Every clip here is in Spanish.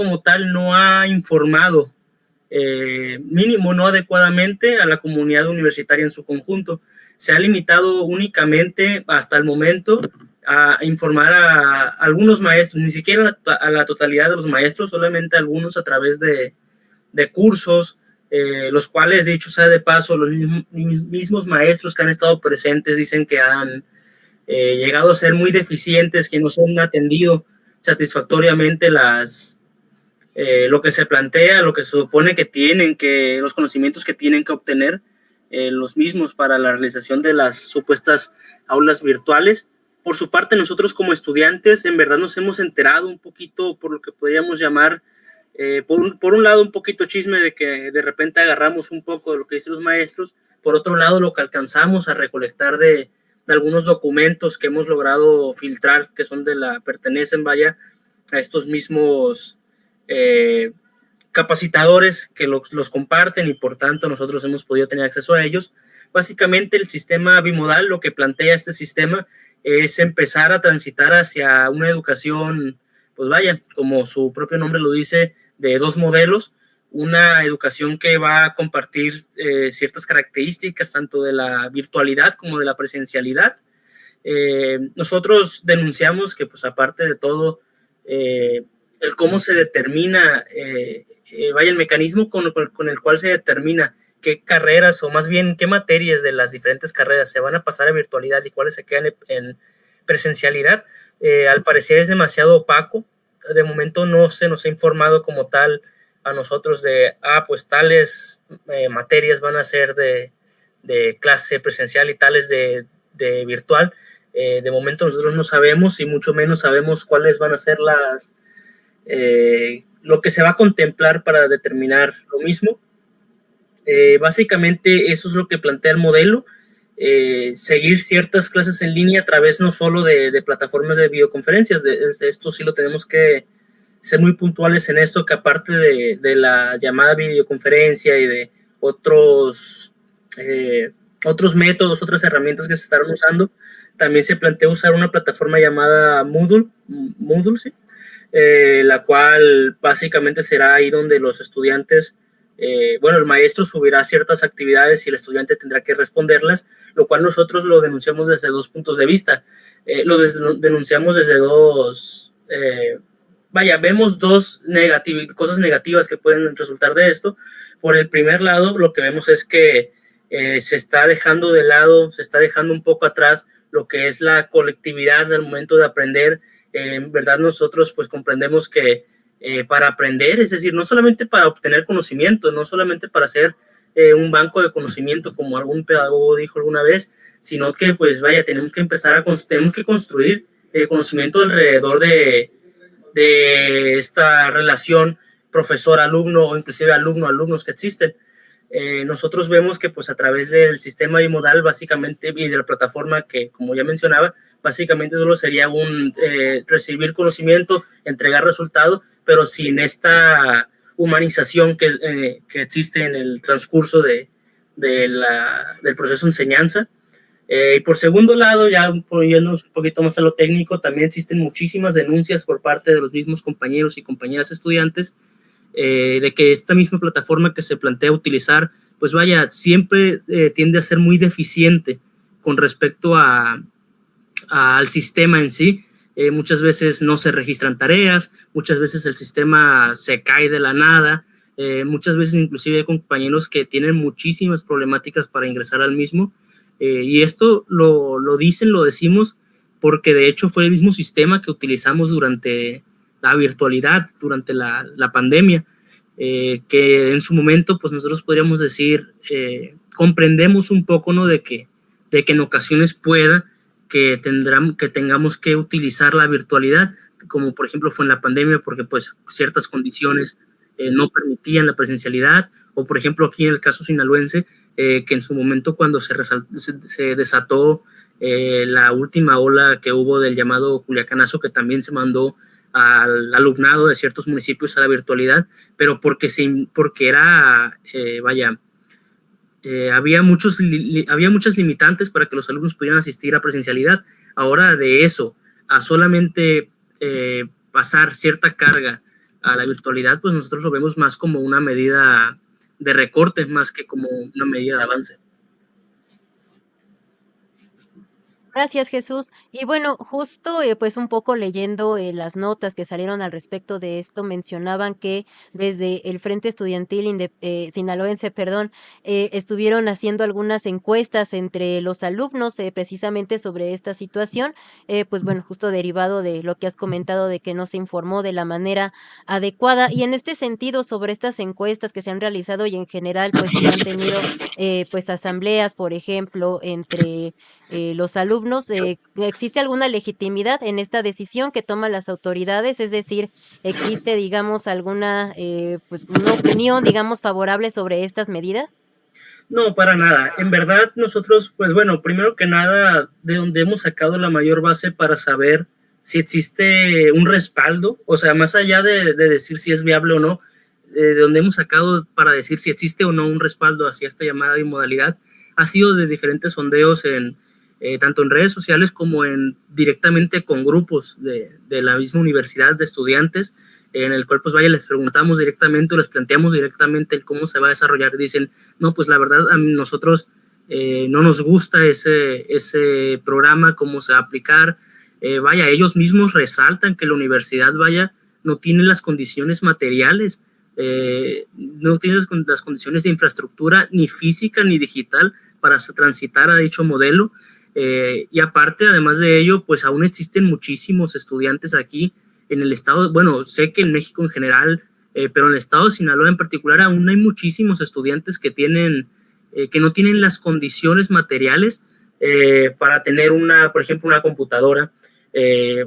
como tal no ha informado, mínimo no adecuadamente, a la comunidad universitaria en su conjunto. Se ha limitado únicamente hasta el momento a informar a algunos maestros, ni siquiera a la totalidad de los maestros, solamente a algunos a través de cursos, los cuales, dicho sea de paso, los mismos maestros que han estado presentes dicen que han llegado a ser muy deficientes, que no se han atendido satisfactoriamente lo que se plantea, lo que se supone que tienen, que los conocimientos que tienen que obtener los mismos para la realización de las supuestas aulas virtuales. Por su parte, nosotros como estudiantes en verdad nos hemos enterado un poquito por lo que podríamos llamar, por un lado, un poquito chisme de que de repente agarramos un poco de lo que dicen los maestros, por otro lado, lo que alcanzamos a recolectar de algunos documentos que hemos logrado filtrar, que son pertenecen, vaya, a estos mismos capacitadores que los comparten y por tanto nosotros hemos podido tener acceso a ellos. Básicamente el sistema bimodal, lo que plantea este sistema es empezar a transitar hacia una educación, pues vaya, como su propio nombre lo dice, de dos modelos, una educación que va a compartir ciertas características tanto de la virtualidad como de la presencialidad. Nosotros denunciamos que, pues aparte de todo, el cómo se determina, el mecanismo con el cual se determina qué carreras, o más bien qué materias de las diferentes carreras se van a pasar a virtualidad y cuáles se quedan en presencialidad, al parecer es demasiado opaco. De momento no se nos ha informado como tal a nosotros de, pues tales materias van a ser de clase presencial y tales de virtual. De momento nosotros no sabemos y mucho menos sabemos cuáles van a ser lo que se va a contemplar para determinar lo mismo. Básicamente eso es lo que plantea el modelo, seguir ciertas clases en línea a través no solo de plataformas de videoconferencias. Esto sí lo tenemos que ser muy puntuales en esto, que aparte de la llamada videoconferencia y de otros métodos, otras herramientas que se estarán usando, también se plantea usar una plataforma llamada Moodle, ¿sí? La cual básicamente será ahí donde los estudiantes, el maestro subirá ciertas actividades y el estudiante tendrá que responderlas, lo cual nosotros lo denunciamos desde dos puntos de vista. Denunciamos desde dos, vemos dos cosas negativas que pueden resultar de esto. Por el primer lado, lo que vemos es que se está dejando de lado, se está dejando un poco atrás lo que es la colectividad al momento de aprender. En verdad nosotros pues comprendemos que para aprender, es decir, no solamente para obtener conocimiento, no solamente para hacer un banco de conocimiento como algún pedagogo dijo alguna vez, sino que pues tenemos que empezar tenemos que construir conocimiento alrededor de esta relación profesor-alumno o inclusive alumno-alumnos que existen. Nosotros vemos que pues a través del sistema bimodal básicamente y de la plataforma que, como ya mencionaba, básicamente solo sería recibir conocimiento, entregar resultado, pero sin esta humanización que existe en el transcurso del proceso de enseñanza. Y por segundo lado, ya poniéndonos un poquito más a lo técnico, también existen muchísimas denuncias por parte de los mismos compañeros y compañeras estudiantes de que esta misma plataforma que se plantea utilizar, pues siempre tiende a ser muy deficiente con respecto al sistema en sí. Muchas veces no se registran tareas, muchas veces el sistema se cae de la nada, muchas veces inclusive hay compañeros que tienen muchísimas problemáticas para ingresar al mismo, y esto lo decimos porque de hecho fue el mismo sistema que utilizamos durante la virtualidad, durante la pandemia, que en su momento pues nosotros podríamos decir, comprendemos un poco, ¿no?, de que en ocasiones pueda que tengamos que utilizar la virtualidad, como por ejemplo fue en la pandemia, porque pues ciertas condiciones no permitían la presencialidad, o por ejemplo aquí en el caso sinaloense, que en su momento cuando se desató la última ola que hubo del llamado Culiacanazo, que también se mandó al alumnado de ciertos municipios a la virtualidad, pero porque era, había muchas limitantes para que los alumnos pudieran asistir a presencialidad. Ahora de eso a solamente pasar cierta carga a la virtualidad, pues nosotros lo vemos más como una medida de recorte, más que como una medida de avance. Gracias, Jesús. Y bueno, justo pues un poco leyendo las notas que salieron al respecto de esto, mencionaban que desde el Frente Estudiantil Sinaloense, perdón, estuvieron haciendo algunas encuestas entre los alumnos precisamente sobre esta situación, pues bueno, justo derivado de lo que has comentado de que no se informó de la manera adecuada. Y en este sentido, sobre estas encuestas que se han realizado y en general, pues si han tenido pues asambleas, por ejemplo, entre los alumnos, ¿existe alguna legitimidad en esta decisión que toman las autoridades? Es decir, ¿existe, digamos, alguna, pues, una opinión, digamos, favorable sobre estas medidas? No, para nada. En verdad, nosotros, pues bueno, primero que nada, de donde hemos sacado la mayor base para saber si existe un respaldo, o sea, más allá de decir si es viable o no, de donde hemos sacado para decir si existe o no un respaldo hacia esta llamada bimodalidad, ha sido de diferentes sondeos tanto en redes sociales como directamente con grupos de la misma universidad de estudiantes, en el cual pues vaya, les preguntamos directamente o les planteamos directamente cómo se va a desarrollar. Dicen, no, pues la verdad a nosotros no nos gusta ese programa, cómo se va a aplicar. Vaya, ellos mismos resaltan que la universidad, vaya, no tiene las condiciones materiales, no tiene las condiciones de infraestructura ni física ni digital para transitar a dicho modelo. Y aparte, además de ello, pues aún existen muchísimos estudiantes aquí en el estado, bueno, sé que en México en general, pero en el estado de Sinaloa en particular, aún hay muchísimos estudiantes que que no tienen las condiciones materiales para tener por ejemplo, una computadora,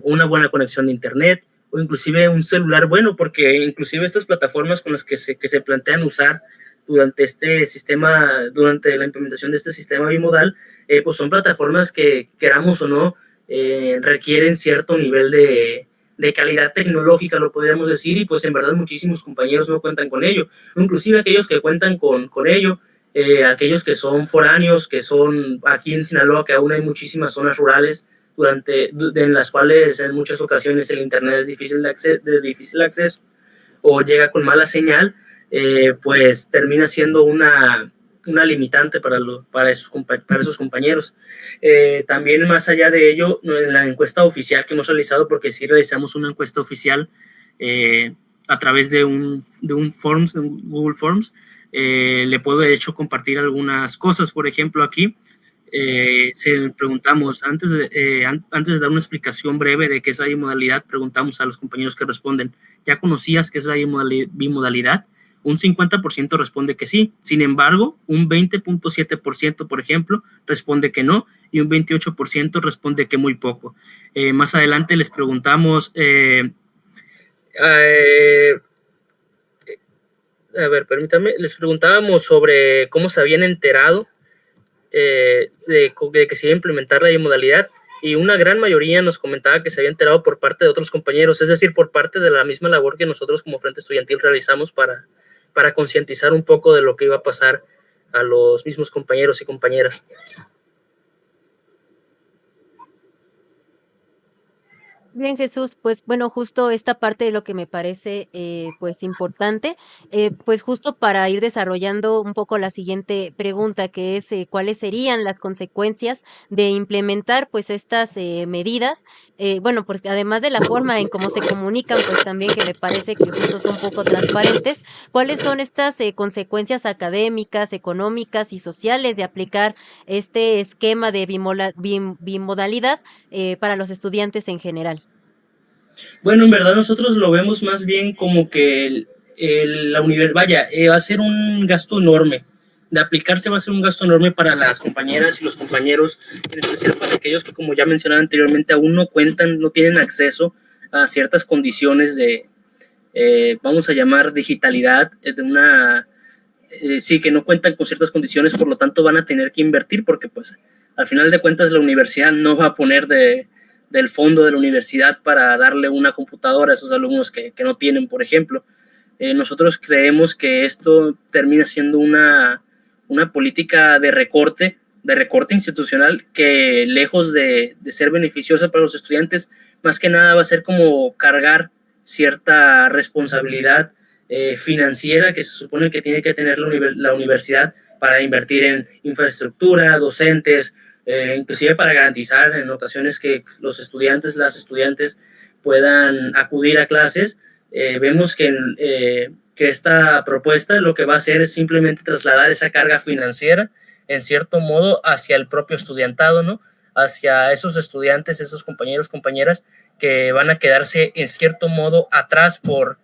una buena conexión de internet, o inclusive un celular bueno, porque inclusive estas plataformas con las que se plantean usar durante este sistema, durante la implementación de este sistema bimodal, pues son plataformas que, queramos o no, requieren cierto nivel de calidad tecnológica, lo podríamos decir, y pues en verdad muchísimos compañeros no cuentan con ello. Inclusive aquellos que cuentan con ello, aquellos que son foráneos, que son aquí en Sinaloa, que aún hay muchísimas zonas rurales en las cuales en muchas ocasiones el internet es de difícil acceso o llega con mala señal, pues termina siendo una limitante para esos compañeros. También más allá de ello, en la encuesta oficial que hemos realizado, porque sí realizamos una encuesta oficial a través de un Forms, de un Google Forms, le puedo de hecho compartir algunas cosas, por ejemplo aquí, se preguntamos, antes de dar una explicación breve de qué es la bimodalidad, preguntamos a los compañeros que responden, ¿ya conocías qué es la bimodalidad? Un 50% responde que sí, sin embargo, un 20.7%, por ejemplo, responde que no, y un 28% responde que muy poco. Más adelante les preguntamos, a ver, permítame, les preguntábamos sobre cómo se habían enterado de que se iba a implementar la bimodalidad, y una gran mayoría nos comentaba que se había enterado por parte de otros compañeros, es decir, por parte de la misma labor que nosotros como Frente Estudiantil realizamos para concientizar un poco de lo que iba a pasar a los mismos compañeros y compañeras. Bien, Jesús, pues bueno, justo esta parte de lo que me parece pues importante, pues justo para ir desarrollando un poco la siguiente pregunta, que es cuáles serían las consecuencias de implementar pues estas medidas, bueno, pues además de la forma en cómo se comunican, pues también que me parece que justo son poco transparentes, ¿cuáles son estas consecuencias académicas, económicas y sociales de aplicar este esquema de bimodalidad para los estudiantes en general? Bueno, en verdad nosotros lo vemos más bien como que la universidad, vaya, va a ser un gasto enorme. De aplicarse va a ser un gasto enorme para las compañeras y los compañeros, en especial para aquellos que, como ya mencionaba anteriormente, aún no cuentan, no tienen acceso a ciertas condiciones vamos a llamar digitalidad, sí, que no cuentan con ciertas condiciones, por lo tanto van a tener que invertir porque pues al final de cuentas la universidad no va a poner del fondo de la universidad para darle una computadora a esos alumnos que no tienen, por ejemplo. Nosotros creemos que esto termina siendo una política de recorte institucional que lejos de ser beneficiosa para los estudiantes, más que nada va a ser como cargar cierta responsabilidad financiera que se supone que tiene que tener la universidad para invertir en infraestructura, docentes, inclusive para garantizar en ocasiones que los estudiantes, las estudiantes puedan acudir a clases. Vemos que esta propuesta lo que va a hacer es simplemente trasladar esa carga financiera en cierto modo hacia el propio estudiantado, ¿no? Hacia esos estudiantes, esos compañeros, compañeras que van a quedarse en cierto modo atrás por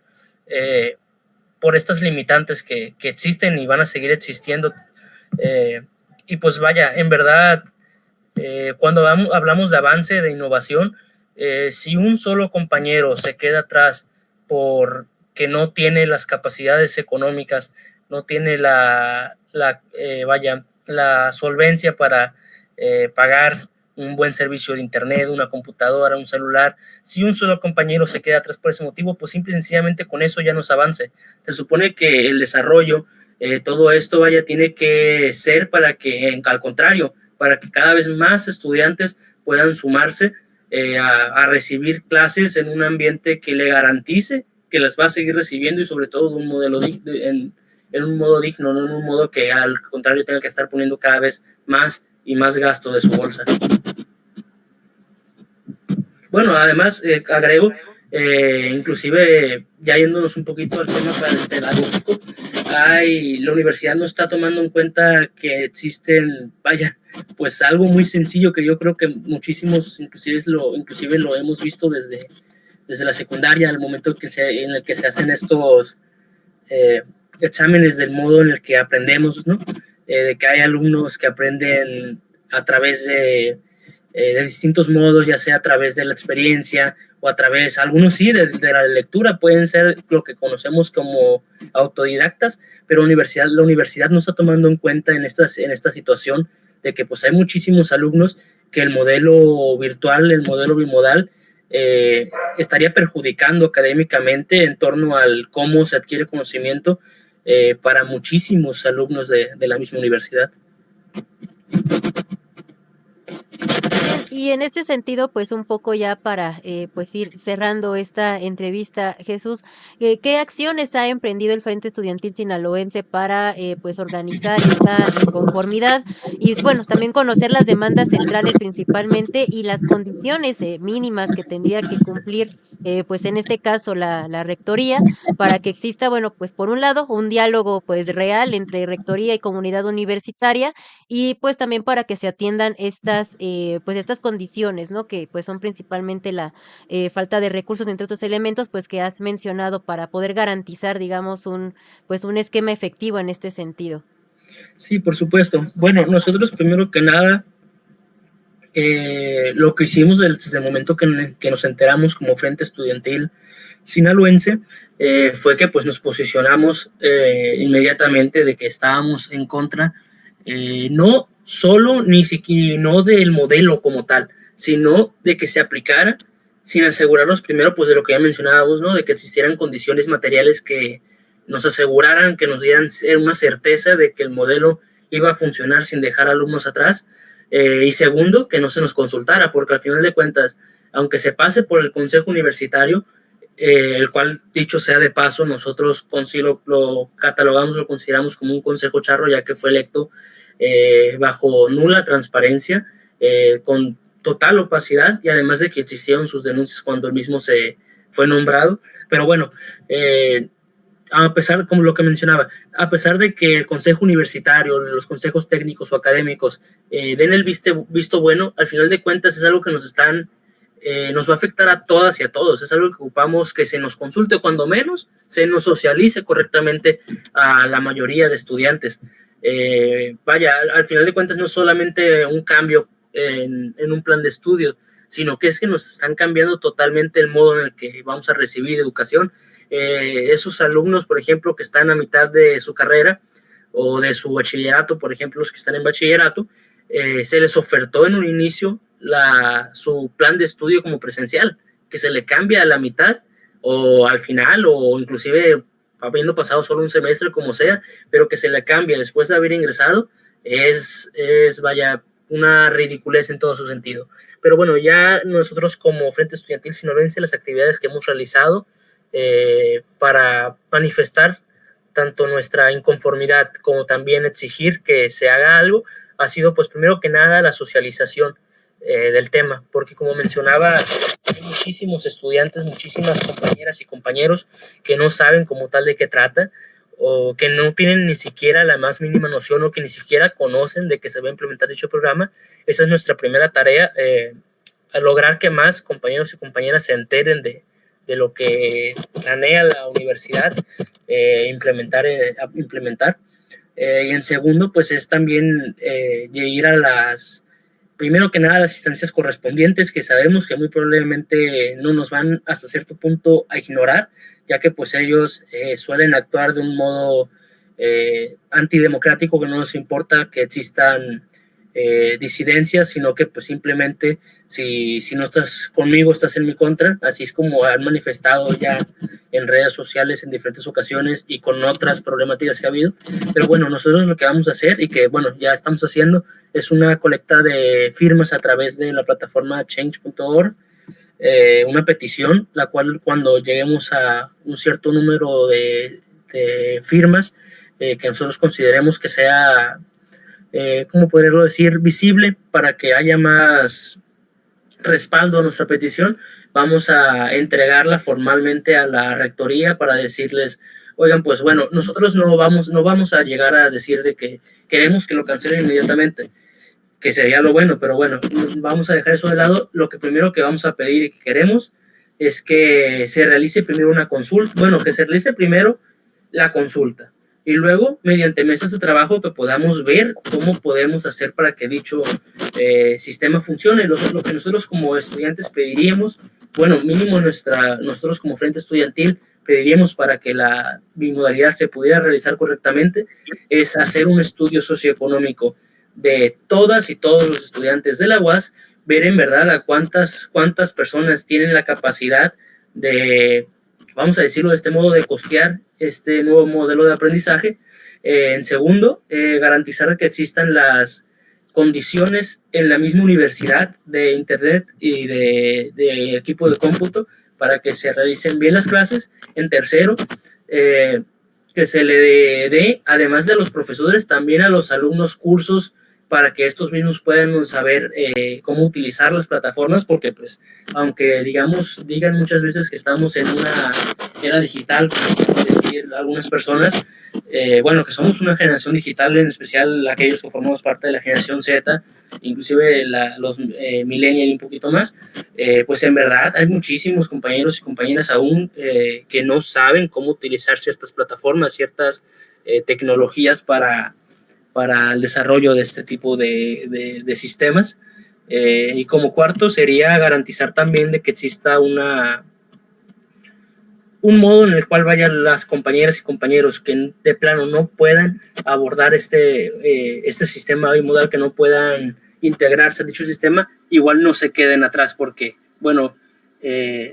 estas limitantes que existen y van a seguir existiendo. Y pues vaya, en verdad, cuando hablamos de avance, de innovación, si un solo compañero se queda atrás porque no tiene las capacidades económicas, no tiene la solvencia para pagar un buen servicio de internet, una computadora, un celular, si un solo compañero se queda atrás por ese motivo, pues simple y sencillamente con eso ya no se avance. Se supone que el desarrollo, todo esto tiene que ser para que, al contrario, para que cada vez más estudiantes puedan sumarse a recibir clases en un ambiente que le garantice que las va a seguir recibiendo y sobre todo de un modelo en un modo digno, no en un modo que al contrario tenga que estar poniendo cada vez más y más gasto de su bolsa. Bueno, además agrego, inclusive ya yéndonos un poquito al tema pedagógico, la universidad no está tomando en cuenta que existen, pues algo muy sencillo que yo creo que muchísimos inclusive lo hemos visto desde la secundaria, al momento en el que se hacen estos exámenes del modo en el que aprendemos, ¿no? De que hay alumnos que aprenden a través de distintos modos, ya sea a través de la experiencia o a través, algunos sí, de la lectura, pueden ser lo que conocemos como autodidactas, pero la universidad no está tomando en cuenta en esta situación de que pues hay muchísimos alumnos que el modelo virtual, el modelo bimodal, estaría perjudicando académicamente en torno al cómo se adquiere conocimiento para muchísimos alumnos de la misma universidad. Y en este sentido, pues un poco ya para pues ir cerrando esta entrevista, Jesús, ¿qué acciones ha emprendido el Frente Estudiantil Sinaloense para pues organizar esta inconformidad? Y bueno, también conocer las demandas centrales principalmente y las condiciones mínimas que tendría que cumplir, pues en este caso la rectoría, para que exista, bueno, pues por un lado, un diálogo pues real entre rectoría y comunidad universitaria, y pues también para que se atiendan pues estas condiciones, ¿no? Que pues son principalmente la falta de recursos, entre otros elementos, pues que has mencionado para poder garantizar, digamos, pues un esquema efectivo en este sentido. Sí, por supuesto. Bueno, nosotros primero que nada, lo que hicimos desde el momento que nos enteramos como Frente Estudiantil Sinaloense fue que pues nos posicionamos inmediatamente de que estábamos en contra, no solo ni siquiera no del modelo como tal, sino de que se aplicara sin asegurarnos primero pues de lo que ya mencionábamos, ¿no? De que existieran condiciones materiales que nos aseguraran, que nos dieran una certeza de que el modelo iba a funcionar sin dejar alumnos atrás. Y segundo, que no se nos consultara, porque al final de cuentas, aunque se pase por el Consejo Universitario, el cual, dicho sea de paso, nosotros lo catalogamos, lo consideramos como un consejo charro, ya que fue electo bajo nula transparencia, con total opacidad, y además de que existieron sus denuncias cuando el mismo se fue nombrado. Pero bueno, a pesar, como lo que mencionaba, a pesar de que el consejo universitario, los consejos técnicos o académicos den el visto bueno, al final de cuentas es algo que nos va a afectar a todas y a todos. Es algo que ocupamos que se nos consulte, cuando menos se nos socialice correctamente a la mayoría de estudiantes. Al final de cuentas no es solamente un cambio en un plan de estudio, sino que es que nos están cambiando totalmente el modo en el que vamos a recibir educación. Esos alumnos, por ejemplo, que están a mitad de su carrera o de su bachillerato, por ejemplo, los que están en bachillerato, se les ofertó en un inicio su plan de estudio como presencial, que se le cambia a la mitad o al final, o inclusive habiendo pasado solo un semestre, como sea, pero que se le cambia después de haber ingresado, es una ridiculez en todo su sentido. Pero bueno, ya nosotros como Frente Estudiantil Sinaloense, las actividades que hemos realizado para manifestar tanto nuestra inconformidad como también exigir que se haga algo, ha sido pues primero que nada la socialización del tema, porque como mencionaba, hay muchísimos estudiantes, muchísimas compañeras y compañeros que no saben como tal de qué trata, o que no tienen ni siquiera la más mínima noción, o que ni siquiera conocen de que se va a implementar dicho programa. Esa es nuestra primera tarea, a lograr que más compañeros y compañeras se enteren de lo que planea la universidad implementar. Y en segundo, pues es también ir a primero que nada, las instancias correspondientes, que sabemos que muy probablemente no nos van hasta cierto punto a ignorar, ya que pues ellos suelen actuar de un modo antidemocrático, que no nos importa que existan disidencias, sino que pues simplemente si no estás conmigo, estás en mi contra. Así es como han manifestado ya en redes sociales en diferentes ocasiones y con otras problemáticas que ha habido. Pero bueno, nosotros lo que vamos a hacer, y que bueno, ya estamos haciendo, es una colecta de firmas a través de la plataforma change.org, una petición, la cual cuando lleguemos a un cierto número de firmas que nosotros consideremos que sea, ¿cómo poderlo decir?, visible, para que haya más respaldo a nuestra petición, vamos a entregarla formalmente a la rectoría para decirles, oigan, pues bueno, nosotros no vamos a llegar a decir de que queremos que lo cancelen inmediatamente, que sería lo bueno, pero bueno, vamos a dejar eso de lado. Lo que primero que vamos a pedir y que queremos es que se realice primero una consulta, bueno, que se realice primero la consulta, y luego, mediante mesas de trabajo, que podamos ver cómo podemos hacer para que dicho sistema funcione. Lo que nosotros como estudiantes pediríamos, bueno, mínimo nosotros como Frente Estudiantil pediríamos para que la bimodalidad se pudiera realizar correctamente, es hacer un estudio socioeconómico de todas y todos los estudiantes de la UAS, ver en verdad a cuántas personas tienen la capacidad de, vamos a decirlo de este modo, de costear este nuevo modelo de aprendizaje. En segundo, garantizar que existan las condiciones en la misma universidad de internet y de equipo de cómputo para que se realicen bien las clases. En tercero, que se le dé, además de los profesores, también a los alumnos cursos para que estos mismos puedan saber cómo utilizar las plataformas, porque pues aunque digan muchas veces que estamos en una era digital, como decir algunas personas, bueno, que somos una generación digital, en especial aquellos que formamos parte de la generación Z, inclusive los millennials y un poquito más, pues en verdad hay muchísimos compañeros y compañeras aún que no saben cómo utilizar ciertas plataformas, ciertas tecnologías para el desarrollo de este tipo de sistemas. Y como cuarto sería garantizar también de que exista un modo en el cual vayan las compañeras y compañeros que de plano no puedan abordar este sistema bimodal, que no puedan integrarse a dicho sistema, igual no se queden atrás, porque, bueno,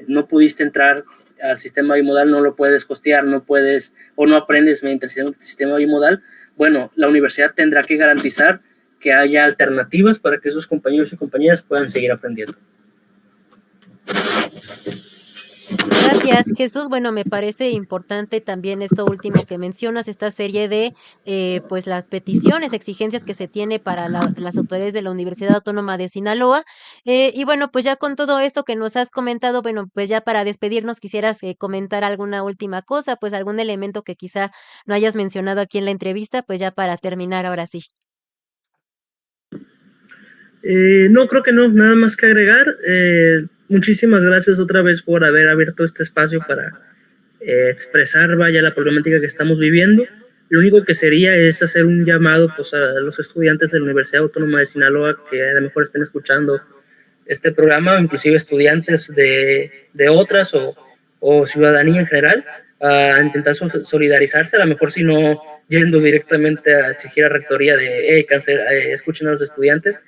no pudiste entrar al sistema bimodal, no lo puedes costear, no puedes o no aprendes mediante el sistema bimodal. Bueno, la universidad tendrá que garantizar que haya alternativas para que esos compañeros y compañeras puedan seguir aprendiendo. Gracias, Jesús. Bueno, me parece importante también esto último que mencionas, esta serie de pues las peticiones, exigencias que se tiene para las autoridades de la Universidad Autónoma de Sinaloa. Y bueno, pues ya con todo esto que nos has comentado, bueno, pues ya para despedirnos quisieras comentar alguna última cosa, pues algún elemento que quizá no hayas mencionado aquí en la entrevista, pues ya para terminar ahora sí. No, creo que no, nada más que agregar. Muchísimas gracias otra vez por haber abierto este espacio para expresar, vaya, la problemática que estamos viviendo. Lo único que sería es hacer un llamado pues, a los estudiantes de la Universidad Autónoma de Sinaloa que a lo mejor estén escuchando este programa, inclusive estudiantes de otras o ciudadanía en general, a intentar solidarizarse, a lo mejor si no yendo directamente a exigir a rectoría de escuchen a los estudiantes,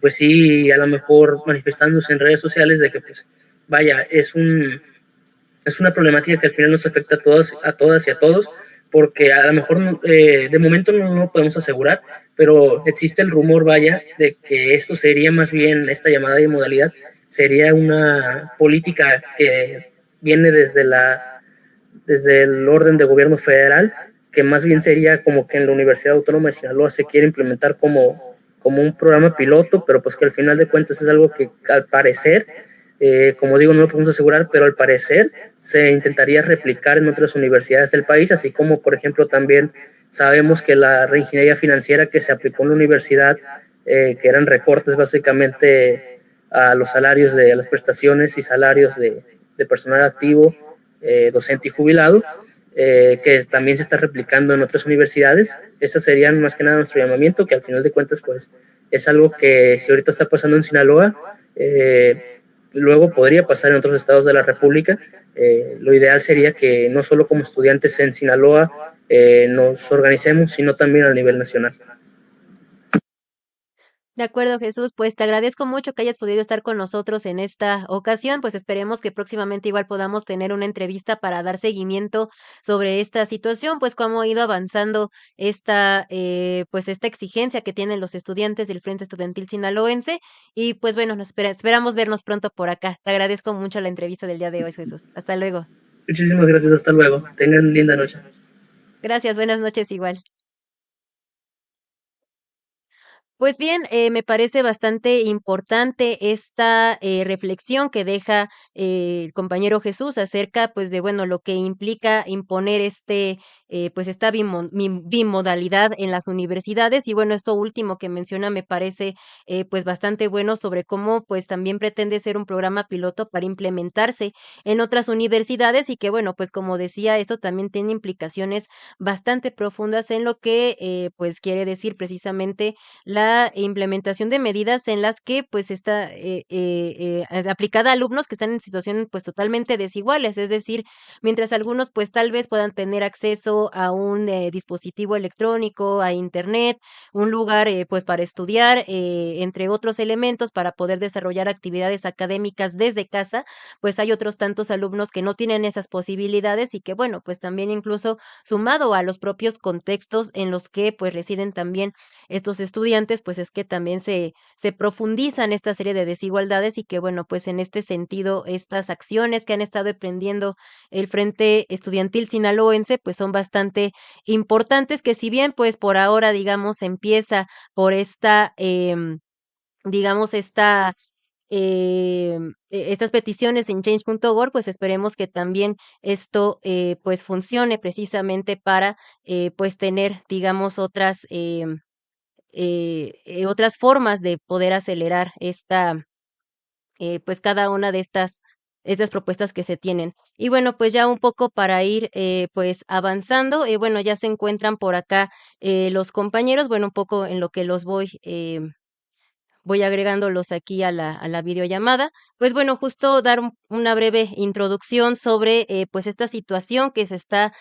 pues sí, a lo mejor manifestándose en redes sociales de que pues vaya, es una problemática que al final nos afecta a todas y a todos, porque a lo mejor de momento no lo podemos asegurar, pero existe el rumor, vaya, de que esto sería más bien, esta llamada de modalidad, sería una política que viene desde la desde el orden de gobierno federal, que más bien sería como que en la Universidad Autónoma de Sinaloa se quiere implementar como un programa piloto, pero pues que al final de cuentas es algo que al parecer, como digo, no lo podemos asegurar, pero al parecer se intentaría replicar en otras universidades del país, así como por ejemplo también sabemos que la reingeniería financiera que se aplicó en la universidad, que eran recortes básicamente a los salarios a las prestaciones y salarios de personal activo, docente y jubilado, que también se está replicando en otras universidades. Esas serían más que nada nuestro llamamiento, que al final de cuentas pues es algo que si ahorita está pasando en Sinaloa, luego podría pasar en otros estados de la República. Lo ideal sería que no solo como estudiantes en Sinaloa nos organicemos, sino también a nivel nacional. De acuerdo, Jesús, pues te agradezco mucho que hayas podido estar con nosotros en esta ocasión, pues esperemos que próximamente igual podamos tener una entrevista para dar seguimiento sobre esta situación, pues cómo ha ido avanzando pues esta exigencia que tienen los estudiantes del Frente Estudiantil Sinaloense y pues bueno, esperamos vernos pronto por acá. Te agradezco mucho la entrevista del día de hoy, Jesús. Hasta luego. Muchísimas gracias, hasta luego. Tengan linda noche. Gracias, buenas noches igual. Pues bien, me parece bastante importante esta reflexión que deja el compañero Jesús acerca, pues, de bueno, lo que implica imponer pues, esta bimodalidad en las universidades. Y bueno, esto último que menciona me parece, pues, bastante bueno sobre cómo, pues, también pretende ser un programa piloto para implementarse en otras universidades y que bueno, pues, como decía, esto también tiene implicaciones bastante profundas en lo que, pues, quiere decir precisamente la implementación de medidas en las que, pues, está, es aplicada a alumnos que están en situaciones, pues, totalmente desiguales. Es decir, mientras algunos, pues, tal vez puedan tener acceso a un, dispositivo electrónico, a Internet, un lugar, pues, para estudiar, entre otros elementos, para poder desarrollar actividades académicas desde casa, pues, hay otros tantos alumnos que no tienen esas posibilidades y que, bueno, pues, también incluso sumado a los propios contextos en los que, pues, residen también estos estudiantes, pues es que también se profundizan esta serie de desigualdades y que, bueno, pues en este sentido, estas acciones que han estado emprendiendo el Frente Estudiantil Sinaloense, pues son bastante importantes, que si bien, pues por ahora, digamos, empieza por digamos, estas peticiones en change.org, pues esperemos que también esto, pues funcione precisamente para, pues tener, digamos, otras formas de poder acelerar pues cada una de estas propuestas que se tienen. Y bueno, pues ya un poco para ir pues avanzando, bueno, ya se encuentran por acá los compañeros, bueno, un poco en lo que los voy agregándolos aquí a la videollamada. Pues bueno, justo dar una breve introducción sobre pues esta situación que se está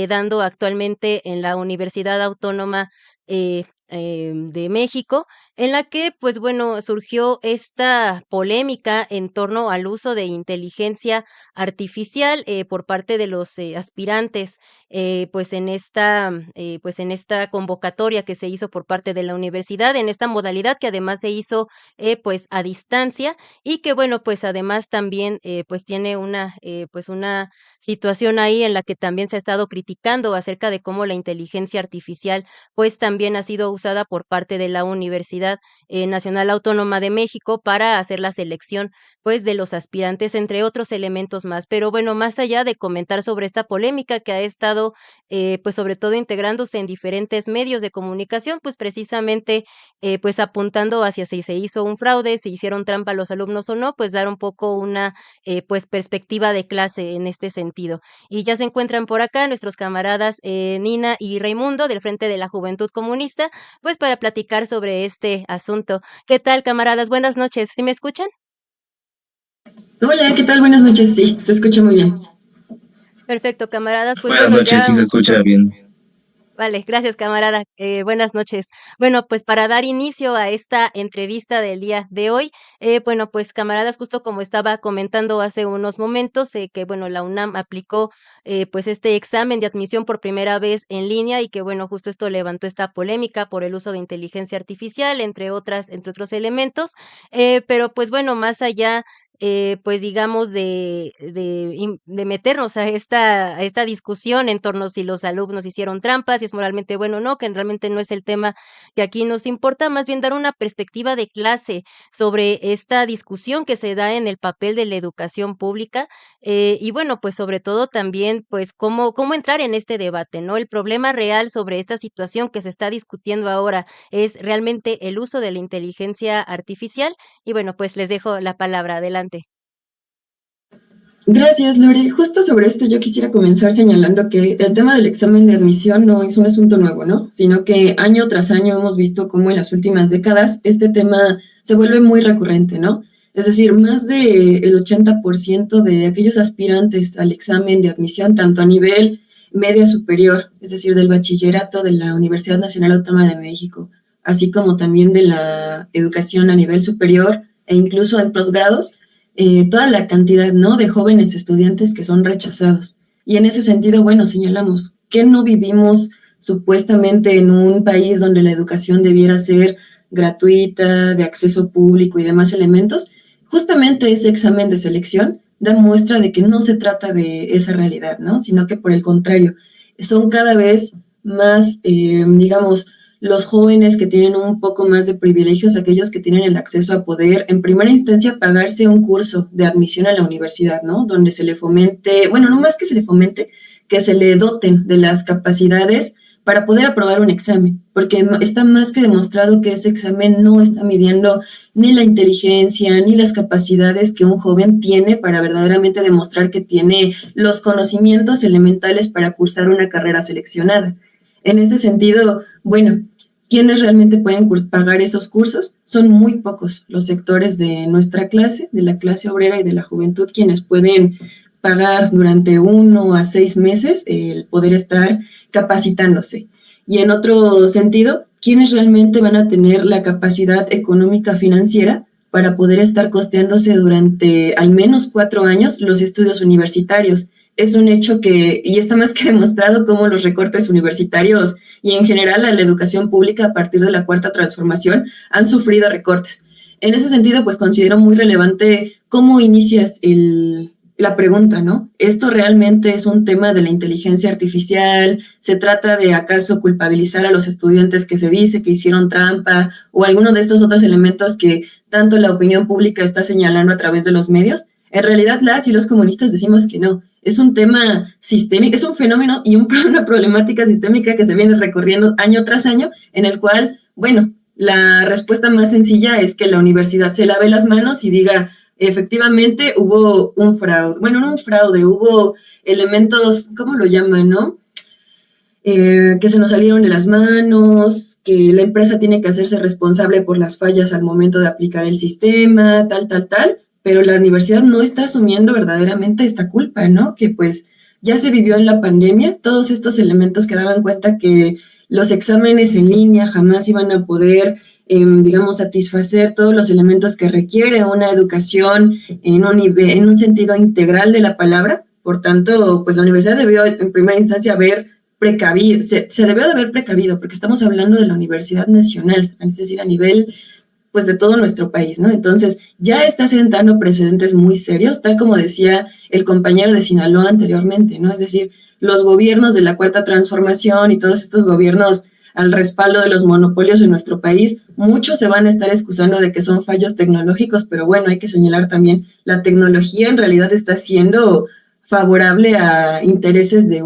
dando actualmente en la Universidad Autónoma de México, en la que pues bueno, surgió esta polémica en torno al uso de inteligencia artificial por parte de los aspirantes pues en esta convocatoria que se hizo por parte de la universidad, en esta modalidad que además se hizo pues a distancia y que bueno, pues además también pues tiene pues una situación ahí en la que también se ha estado criticando acerca de cómo la inteligencia artificial pues también ha sido usada por parte de la Universidad Nacional Autónoma de México para hacer la selección pues de los aspirantes, entre otros elementos más. Pero bueno, más allá de comentar sobre esta polémica que ha estado pues sobre todo integrándose en diferentes medios de comunicación, pues precisamente pues apuntando hacia si se hizo un fraude, si hicieron trampa los alumnos o no, pues dar un poco una pues perspectiva de clase en este sentido. Y ya se encuentran por acá nuestros camaradas Nina y Raimundo del Frente de la Juventud Comunista, pues para platicar sobre este asunto. ¿Qué tal, camaradas? Buenas noches. ¿Sí me escuchan? Hola, ¿qué tal? Buenas noches. Sí, se escucha muy bien. Perfecto, camaradas. Pues Buenas bueno, noches, ya sí se un poco. escucha bien. Vale, gracias, camarada. Buenas noches. Bueno, pues para dar inicio a esta entrevista del día de hoy, bueno, pues camaradas, justo como estaba comentando hace unos momentos, que bueno, la UNAM aplicó pues este examen de admisión por primera vez en línea y que bueno, justo esto levantó esta polémica por el uso de inteligencia artificial, entre otros elementos, pero pues bueno, más allá pues digamos, de meternos a esta discusión en torno a si los alumnos hicieron trampas, si es moralmente bueno o no, que realmente no es el tema que aquí nos importa, más bien dar una perspectiva de clase sobre esta discusión que se da en el papel de la educación pública, y bueno, pues sobre todo también, pues cómo entrar en este debate, ¿no? El problema real sobre esta situación que se está discutiendo ahora es realmente el uso de la inteligencia artificial. Y bueno, pues les dejo la palabra. Adelante. Gracias, Lore. Justo sobre esto yo quisiera comenzar señalando que el tema del examen de admisión no es un asunto nuevo, ¿no? Sino que año tras año hemos visto cómo en las últimas décadas este tema se vuelve muy recurrente, ¿no? Es decir, más del 80% de aquellos aspirantes al examen de admisión, tanto a nivel media superior, es decir, del bachillerato de la Universidad Nacional Autónoma de México, así como también de la educación a nivel superior e incluso en posgrados, toda la cantidad, ¿no?, de jóvenes estudiantes que son rechazados. Y en ese sentido, bueno, señalamos que no vivimos supuestamente en un país donde la educación debiera ser gratuita, de acceso público y demás elementos. Justamente ese examen de selección da muestra de que no se trata de esa realidad, ¿no?, sino que por el contrario, son cada vez más, digamos, los jóvenes que tienen un poco más de privilegios, aquellos que tienen el acceso a poder, en primera instancia, pagarse un curso de admisión a la universidad, ¿no? Donde se le fomente, bueno, no más que se le fomente, que se le doten de las capacidades para poder aprobar un examen, porque está más que demostrado que ese examen no está midiendo ni la inteligencia ni las capacidades que un joven tiene para verdaderamente demostrar que tiene los conocimientos elementales para cursar una carrera seleccionada. En ese sentido, bueno, ¿quiénes realmente pueden pagar esos cursos? Son muy pocos los sectores de nuestra clase, de la clase obrera y de la juventud, quienes pueden pagar durante 1 a 6 meses el poder estar capacitándose. Y en otro sentido, ¿quiénes realmente van a tener la capacidad económica financiera para poder estar costeándose durante al menos 4 años los estudios universitarios? Es un hecho que, y está más que demostrado, cómo los recortes universitarios y en general a la educación pública a partir de la Cuarta Transformación han sufrido recortes. En ese sentido, pues considero muy relevante cómo inicias la pregunta, ¿no? ¿Esto realmente es un tema de la inteligencia artificial? ¿Se trata de acaso culpabilizar a los estudiantes que se dice que hicieron trampa o alguno de estos otros elementos que tanto la opinión pública está señalando a través de los medios? En realidad, las y los comunistas decimos que no. Es un tema sistémico, es un fenómeno y una problemática sistémica que se viene recorriendo año tras año, en el cual, bueno, la respuesta más sencilla es que la universidad se lave las manos y diga, efectivamente hubo un fraude. Bueno, no un fraude, hubo elementos, ¿cómo lo llaman, no? Que se nos salieron de las manos, que la empresa tiene que hacerse responsable por las fallas al momento de aplicar el sistema, tal, pero la universidad no está asumiendo verdaderamente esta culpa, ¿no? Que pues ya se vivió en la pandemia, todos estos elementos que daban cuenta que los exámenes en línea jamás iban a poder, digamos, satisfacer todos los elementos que requiere una educación en un sentido integral de la palabra. Por tanto, pues la universidad debió en primera instancia haber precavido, se debió de haber precavido, porque estamos hablando de la Universidad Nacional, es decir, a nivel pues de todo nuestro país, ¿no? Entonces, ya está sentando precedentes muy serios, tal como decía el compañero de Sinaloa anteriormente, ¿no? Es decir, los gobiernos de la Cuarta Transformación y todos estos gobiernos al respaldo de los monopolios en nuestro país, muchos se van a estar excusando de que son fallos tecnológicos, pero bueno, hay que señalar también, la tecnología en realidad está siendo favorable a intereses de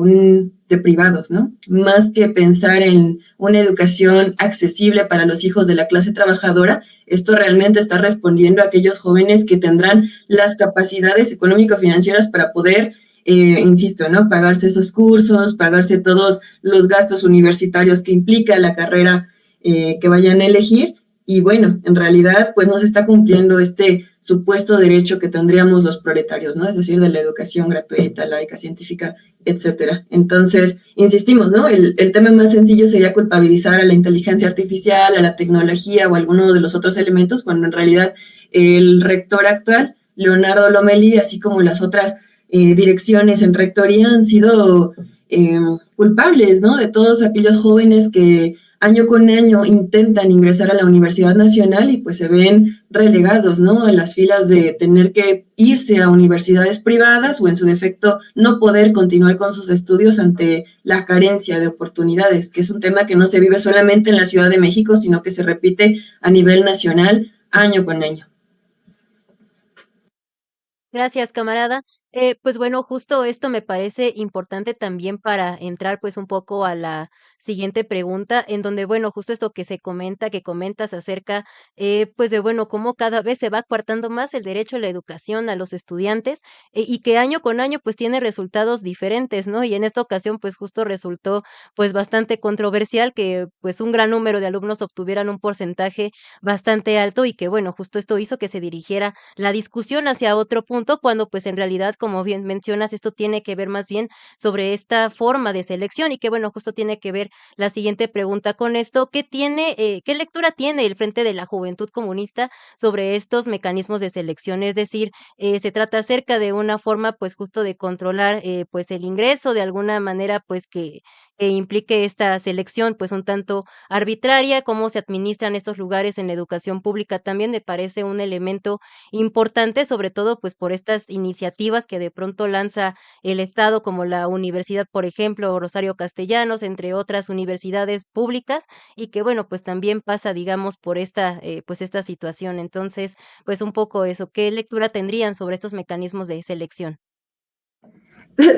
privados, ¿no? Más que pensar en una educación accesible para los hijos de la clase trabajadora, esto realmente está respondiendo a aquellos jóvenes que tendrán las capacidades económico-financieras para poder, insisto, ¿no?, pagarse esos cursos, pagarse todos los gastos universitarios que implica la carrera que vayan a elegir. Y bueno, en realidad, pues no se está cumpliendo este supuesto derecho que tendríamos los proletarios, ¿no? Es decir, de la educación gratuita, laica, científica, etcétera. Entonces, insistimos, ¿no? El tema más sencillo sería culpabilizar a la inteligencia artificial, a la tecnología o a alguno de los otros elementos, cuando en realidad el rector actual, Leonardo Lomelí, así como las otras direcciones en rectoría han sido culpables, ¿no? De todos aquellos jóvenes que año con año intentan ingresar a la Universidad Nacional y pues se ven relegados, ¿no? En las filas de tener que irse a universidades privadas o en su defecto no poder continuar con sus estudios ante la carencia de oportunidades, que es un tema que no se vive solamente en la Ciudad de México, sino que se repite a nivel nacional año con año. Gracias, camarada. Pues bueno, justo esto me parece importante también para entrar pues un poco a la siguiente pregunta, en donde, bueno, justo esto que se comenta, que comentas acerca, pues de, bueno, cómo cada vez se va coartando más el derecho a la educación a los estudiantes y que año con año pues tiene resultados diferentes, ¿no? Y en esta ocasión pues justo resultó pues bastante controversial que pues un gran número de alumnos obtuvieran un porcentaje bastante alto y que, bueno, justo esto hizo que se dirigiera la discusión hacia otro punto, cuando pues en realidad, como bien mencionas, esto tiene que ver más bien sobre esta forma de selección y que bueno, justo tiene que ver la siguiente pregunta con esto, qué lectura tiene el Frente de la Juventud Comunista sobre estos mecanismos de selección? Es decir, se trata acerca de una forma pues justo de controlar pues el ingreso de alguna manera pues que implique esta selección pues un tanto arbitraria, cómo se administran estos lugares en la educación pública también me parece un elemento importante, sobre todo pues por estas iniciativas que de pronto lanza el Estado, como la universidad, por ejemplo, Rosario Castellanos, entre otras universidades públicas, y que bueno, pues también pasa, digamos, por pues esta situación. Entonces, pues un poco eso, ¿qué lectura tendrían sobre estos mecanismos de selección?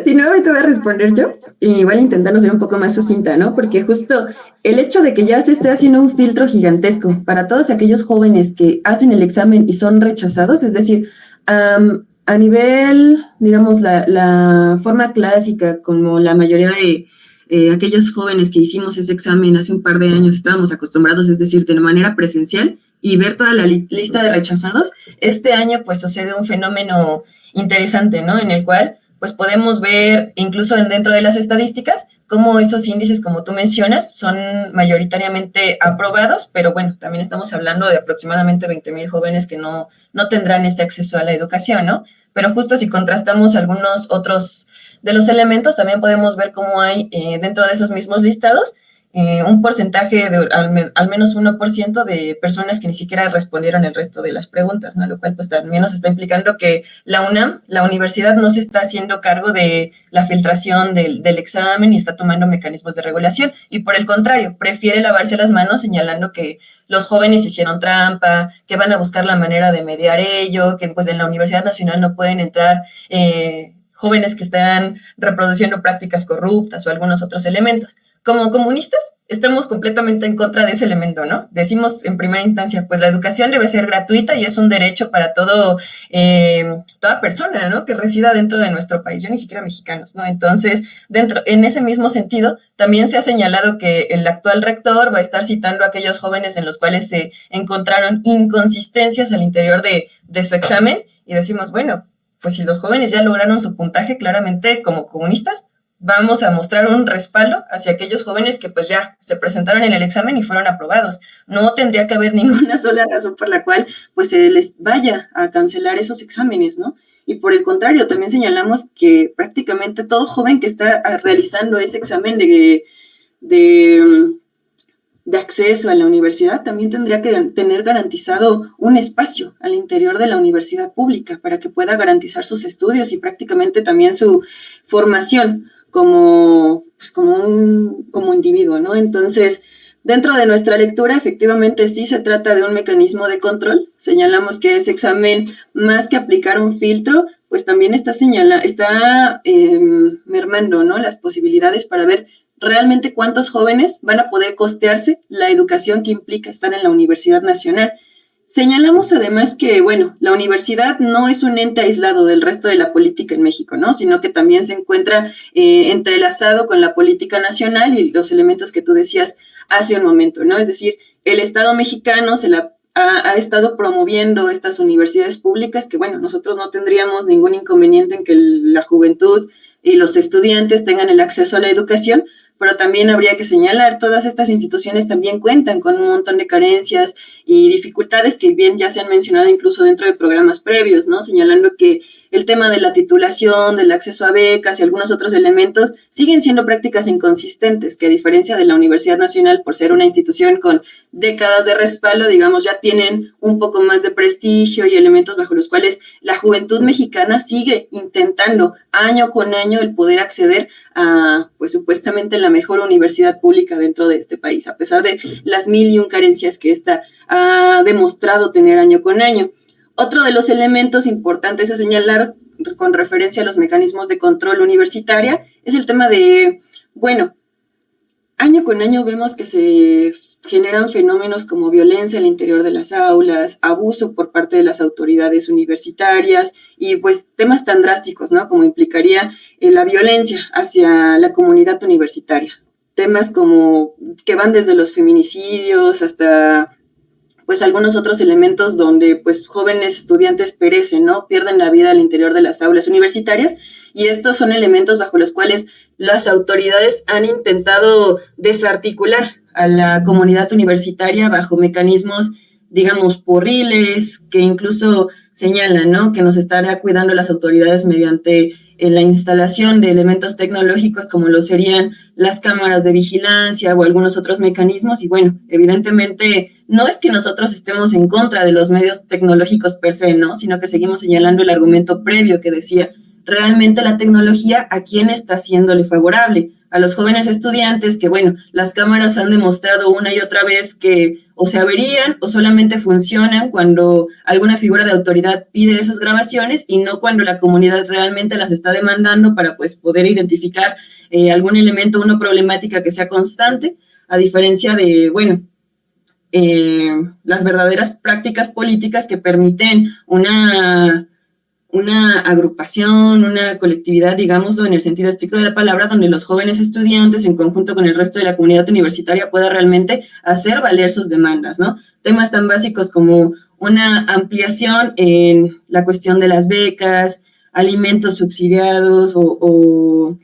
Si no, te voy a responder yo, y igual intentando ser un poco más sucinta, ¿no? Porque justo el hecho de que ya se esté haciendo un filtro gigantesco para todos aquellos jóvenes que hacen el examen y son rechazados, es decir, a nivel, digamos, la forma clásica, como la mayoría de aquellos jóvenes que hicimos ese examen hace un par de años estábamos acostumbrados, es decir, de manera presencial, y ver toda la lista de rechazados, este año pues sucede un fenómeno interesante, ¿no? En el cual pues podemos ver incluso dentro de las estadísticas cómo esos índices, como tú mencionas, son mayoritariamente aprobados, pero bueno, también estamos hablando de aproximadamente 20,000 jóvenes que no tendrán ese acceso a la educación, ¿no? Pero justo si contrastamos algunos otros de los elementos, también podemos ver cómo hay dentro de esos mismos listados un porcentaje de al menos 1% de personas que ni siquiera respondieron el resto de las preguntas, ¿no? Lo cual pues también nos está implicando que la UNAM, la universidad, no se está haciendo cargo de la filtración del examen y está tomando mecanismos de regulación, y por el contrario, prefiere lavarse las manos señalando que los jóvenes hicieron trampa, que van a buscar la manera de mediar ello, que pues en la Universidad Nacional no pueden entrar jóvenes que están reproduciendo prácticas corruptas o algunos otros elementos. Como comunistas, estamos completamente en contra de ese elemento, ¿no? Decimos en primera instancia, pues la educación debe ser gratuita y es un derecho para toda persona, ¿no? Que resida dentro de nuestro país, ya ni siquiera mexicanos, ¿no? Entonces, en ese mismo sentido, también se ha señalado que el actual rector va a estar citando a aquellos jóvenes en los cuales se encontraron inconsistencias al interior de su examen, y decimos, bueno, pues si los jóvenes ya lograron su puntaje, claramente como comunistas, vamos a mostrar un respaldo hacia aquellos jóvenes que pues ya se presentaron en el examen y fueron aprobados. No tendría que haber ninguna sola razón por la cual pues se les vaya a cancelar esos exámenes, ¿no? Y por el contrario, también señalamos que prácticamente todo joven que está realizando ese examen de acceso a la universidad también tendría que tener garantizado un espacio al interior de la universidad pública para que pueda garantizar sus estudios y prácticamente también su formación como individuo, ¿no? Entonces, dentro de nuestra lectura, efectivamente sí se trata de un mecanismo de control. Señalamos que ese examen, más que aplicar un filtro, pues también está mermando, ¿no?, las posibilidades para ver realmente cuántos jóvenes van a poder costearse la educación que implica estar en la Universidad Nacional. Señalamos además que, bueno, la universidad no es un ente aislado del resto de la política en México, ¿no?, sino que también se encuentra entrelazado con la política nacional y los elementos que tú decías hace un momento, ¿no? Es decir, el Estado mexicano ha estado promoviendo estas universidades públicas que, bueno, nosotros no tendríamos ningún inconveniente en que la juventud y los estudiantes tengan el acceso a la educación, pero también habría que señalar, todas estas instituciones también cuentan con un montón de carencias y dificultades que bien ya se han mencionado incluso dentro de programas previos, ¿no?, señalando que el tema de la titulación, del acceso a becas y algunos otros elementos siguen siendo prácticas inconsistentes que, a diferencia de la Universidad Nacional, por ser una institución con décadas de respaldo, digamos, ya tienen un poco más de prestigio y elementos bajo los cuales la juventud mexicana sigue intentando año con año el poder acceder a, pues supuestamente, la mejor universidad pública dentro de este país, a pesar de las mil y un carencias que esta ha demostrado tener año con año. Otro de los elementos importantes a señalar con referencia a los mecanismos de control universitaria es el tema de, bueno, año con año vemos que se generan fenómenos como violencia al interior de las aulas, abuso por parte de las autoridades universitarias y pues temas tan drásticos, ¿no? Como implicaría la violencia hacia la comunidad universitaria. Temas como que van desde los feminicidios hasta pues algunos otros elementos donde pues jóvenes estudiantes perecen, ¿no? Pierden la vida al interior de las aulas universitarias, y estos son elementos bajo los cuales las autoridades han intentado desarticular a la comunidad universitaria bajo mecanismos, digamos, porriles, que incluso señalan, ¿no?, que nos estará cuidando las autoridades mediante la instalación de elementos tecnológicos como lo serían las cámaras de vigilancia o algunos otros mecanismos. Y bueno, evidentemente no es que nosotros estemos en contra de los medios tecnológicos per se, ¿no?, sino que seguimos señalando el argumento previo que decía, realmente la tecnología, ¿a quién está haciéndole favorable? A los jóvenes estudiantes que, bueno, las cámaras han demostrado una y otra vez que o se averían o solamente funcionan cuando alguna figura de autoridad pide esas grabaciones y no cuando la comunidad realmente las está demandando para pues poder identificar algún elemento, una problemática que sea constante, a diferencia de, bueno, las verdaderas prácticas políticas que permiten una agrupación, una colectividad, digámoslo, en el sentido estricto de la palabra, donde los jóvenes estudiantes, en conjunto con el resto de la comunidad universitaria, pueda realmente hacer valer sus demandas, ¿no? Temas tan básicos como una ampliación en la cuestión de las becas, alimentos subsidiados o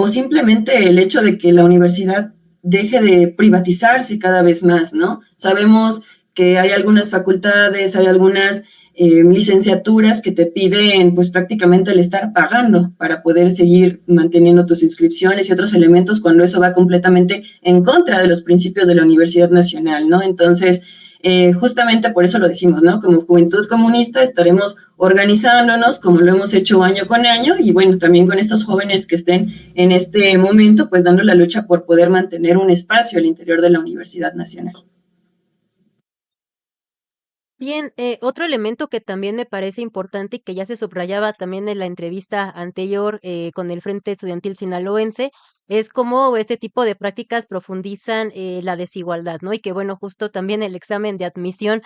simplemente el hecho de que la universidad deje de privatizarse cada vez más, ¿no? Sabemos que hay algunas facultades, hay algunas licenciaturas que te piden pues prácticamente el estar pagando para poder seguir manteniendo tus inscripciones y otros elementos, cuando eso va completamente en contra de los principios de la Universidad Nacional, ¿no? Entonces, justamente por eso lo decimos, ¿no? Como Juventud Comunista estaremos organizándonos como lo hemos hecho año con año, y bueno, también con estos jóvenes que estén en este momento pues dando la lucha por poder mantener un espacio al interior de la Universidad Nacional. Bien, otro elemento que también me parece importante y que ya se subrayaba también en la entrevista anterior con el Frente Estudiantil Sinaloense es cómo este tipo de prácticas profundizan la desigualdad, ¿no? Y que bueno, justo también el examen de admisión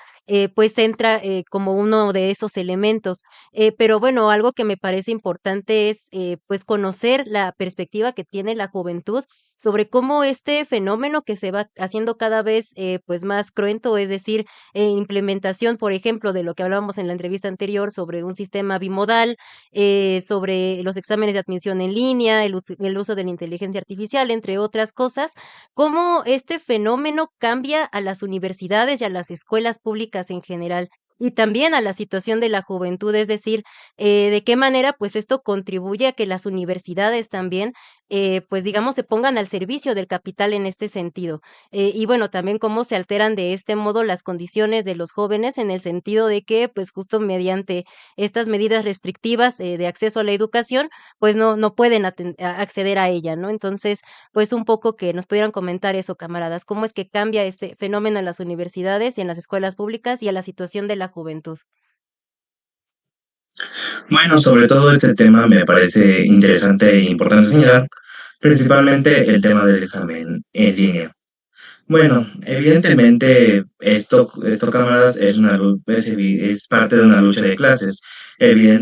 pues entra como uno de esos elementos. Pero bueno, algo que me parece importante es pues conocer la perspectiva que tiene la juventud sobre cómo este fenómeno que se va haciendo cada vez pues más cruento, es decir, implementación, por ejemplo, de lo que hablábamos en la entrevista anterior sobre un sistema bimodal, sobre los exámenes de admisión en línea, el uso de la inteligencia artificial, entre otras cosas, cómo este fenómeno cambia a las universidades y a las escuelas públicas en general. Y también a la situación de la juventud, es decir, de qué manera pues esto contribuye a que las universidades también, pues digamos, se pongan al servicio del capital en este sentido. Y bueno, también cómo se alteran de este modo las condiciones de los jóvenes en el sentido de que, pues justo mediante estas medidas restrictivas de acceso a la educación, pues no pueden acceder a ella, ¿no? Entonces, pues un poco que nos pudieran comentar eso, camaradas, cómo es que cambia este fenómeno en las universidades y en las escuelas públicas y a la situación de la juventud. Bueno, sobre todo este tema me parece interesante e importante señalar, principalmente el tema del examen en línea. Bueno, evidentemente esto camaradas, es parte de una lucha de clases. El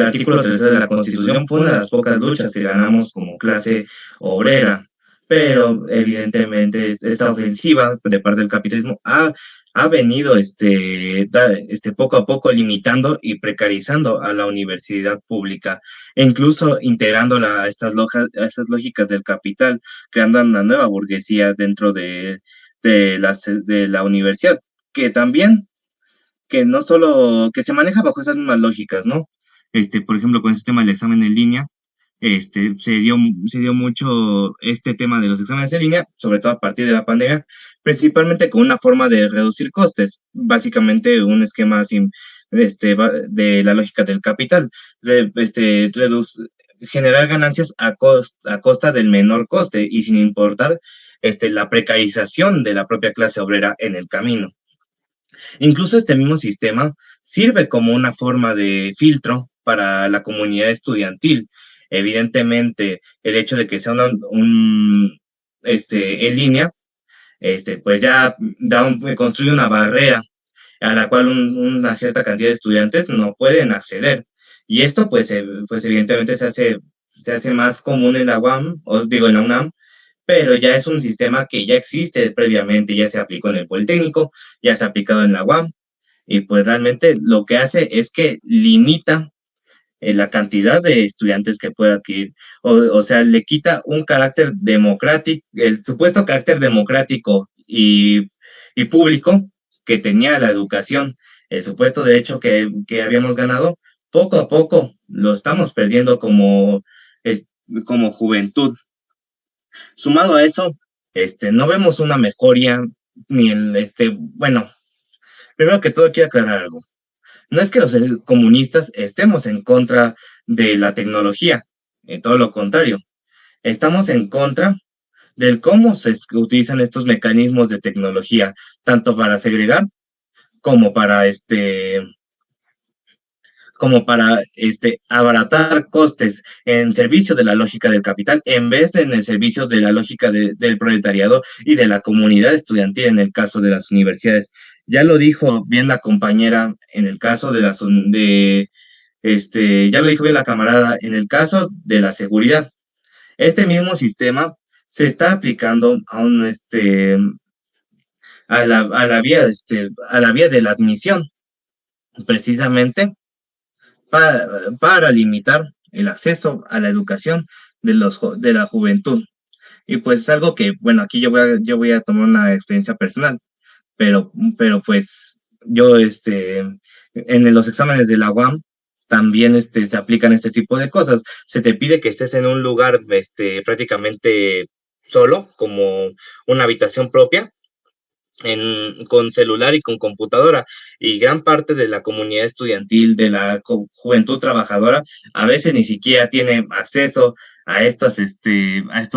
artículo 13 de la Constitución fue una de las pocas luchas que ganamos como clase obrera, pero evidentemente esta ofensiva de parte del capitalismo ha venido poco a poco limitando y precarizando a la universidad pública, e incluso integrándola a estas lógicas del capital, creando una nueva burguesía dentro de la universidad, que también, que no solo, que se maneja bajo esas mismas lógicas, ¿no? por ejemplo, con este tema del examen en línea, se dio mucho este tema de los exámenes en línea, sobre todo a partir de la pandemia, principalmente con una forma de reducir costes, básicamente un esquema de la lógica del capital, re- este, reduc- generar ganancias a costa del menor coste y sin importar la precarización de la propia clase obrera en el camino. Incluso este mismo sistema sirve como una forma de filtro para la comunidad estudiantil. Evidentemente, el hecho de que sea en línea, pues ya construye una barrera a la cual una cierta cantidad de estudiantes no pueden acceder. Y esto, pues evidentemente se hace más común en la UAM, os digo, en la UNAM, pero ya es un sistema que ya existe previamente, ya se aplicó en el Politécnico, ya se ha aplicado en la UAM, y pues realmente lo que hace es que limita la cantidad de estudiantes que puede adquirir. O sea, le quita un carácter democrático, el supuesto carácter democrático y público que tenía la educación, el supuesto derecho que habíamos ganado, poco a poco lo estamos perdiendo es- como juventud. Sumado a eso, no vemos una mejoría ni en bueno, primero que todo quiero aclarar algo. No es que los comunistas estemos en contra de la tecnología, en todo lo contrario, estamos en contra del cómo utilizan estos mecanismos de tecnología, tanto para segregar como para abaratar costes en servicio de la lógica del capital, en vez de en el servicio de la lógica del proletariado y de la comunidad estudiantil en el caso de las universidades. Ya lo dijo bien la compañera en el caso ya lo dijo bien la camarada, en el caso de la seguridad. Este mismo sistema se está aplicando a la vía de la admisión, precisamente para limitar el acceso a la educación de la juventud. Y pues es algo que, bueno, aquí yo voy a tomar una experiencia personal, pero pues yo, en los exámenes de la UAM también se aplican este tipo de cosas. Se te pide que estés en un lugar prácticamente solo, como una habitación propia, con celular y con computadora. Y gran parte de la comunidad estudiantil, de la juventud trabajadora, a veces ni siquiera tiene acceso a estos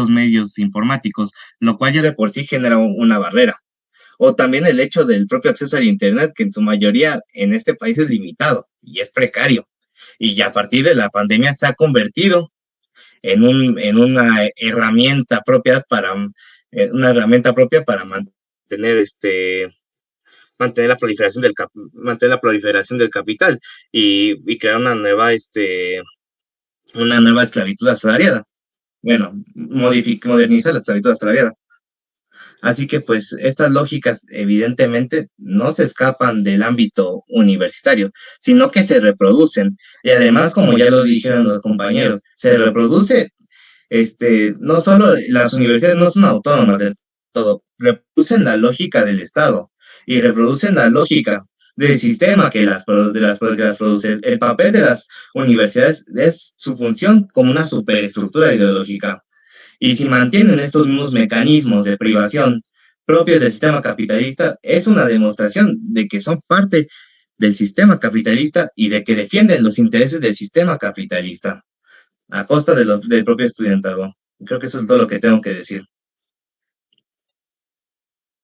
medios informáticos, lo cual ya de por sí genera una barrera. O también el hecho del propio acceso al Internet, que en su mayoría en este país es limitado y es precario. Y ya a partir de la pandemia se ha convertido en una herramienta propia para mantener mantener la proliferación del capital y crear una nueva esclavitud asalariada. Bueno, modernizar la esclavitud asalariada. Así que pues estas lógicas evidentemente no se escapan del ámbito universitario, sino que se reproducen. Y además, como ya lo dijeron los compañeros, se reproduce, no solo las universidades no son autónomas del todo, reproducen la lógica del Estado y reproducen la lógica del sistema que las produce. El papel de las universidades es su función como una superestructura ideológica. Y si mantienen estos mismos mecanismos de privación propios del sistema capitalista, es una demostración de que son parte del sistema capitalista y de que defienden los intereses del sistema capitalista a costa del propio estudiantado. Creo que eso es todo lo que tengo que decir.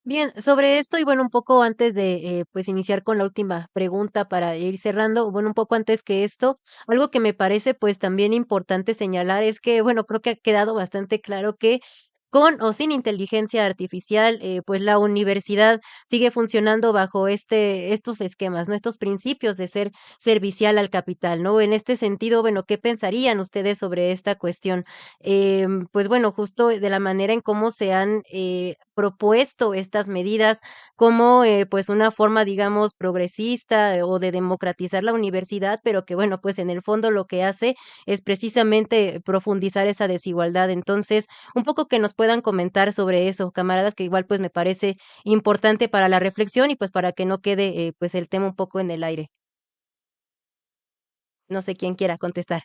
Bien, sobre esto y bueno, un poco antes de pues iniciar con la última pregunta para ir cerrando, bueno, un poco antes que esto, algo que me parece pues también importante señalar es que, bueno, creo que ha quedado bastante claro que con o sin inteligencia artificial, pues la universidad sigue funcionando bajo estos esquemas, ¿no? Estos principios de ser servicial al capital, ¿no? En este sentido, bueno, ¿qué pensarían ustedes sobre esta cuestión? Pues bueno, justo de la manera en cómo se han propuesto estas medidas como pues una forma, digamos, progresista o de democratizar la universidad, pero que bueno, pues en el fondo lo que hace es precisamente profundizar esa desigualdad. Entonces, un poco que nos puedan comentar sobre eso, camaradas, que igual pues me parece importante para la reflexión y pues para que no quede pues el tema un poco en el aire. No sé quién quiera contestar.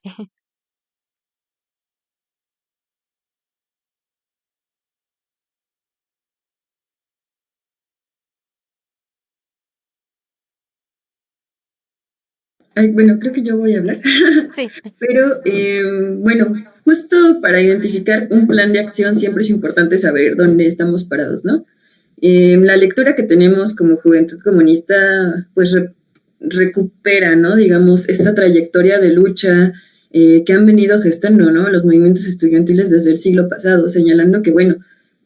Ay, bueno, creo que yo voy a hablar. Sí, Pero bueno, justo para identificar un plan de acción siempre es importante saber dónde estamos parados, ¿no? La lectura que tenemos como Juventud Comunista, pues recupera, ¿no? Digamos, esta trayectoria de lucha que han venido gestando, ¿no? Los movimientos estudiantiles desde el siglo pasado, señalando que, bueno,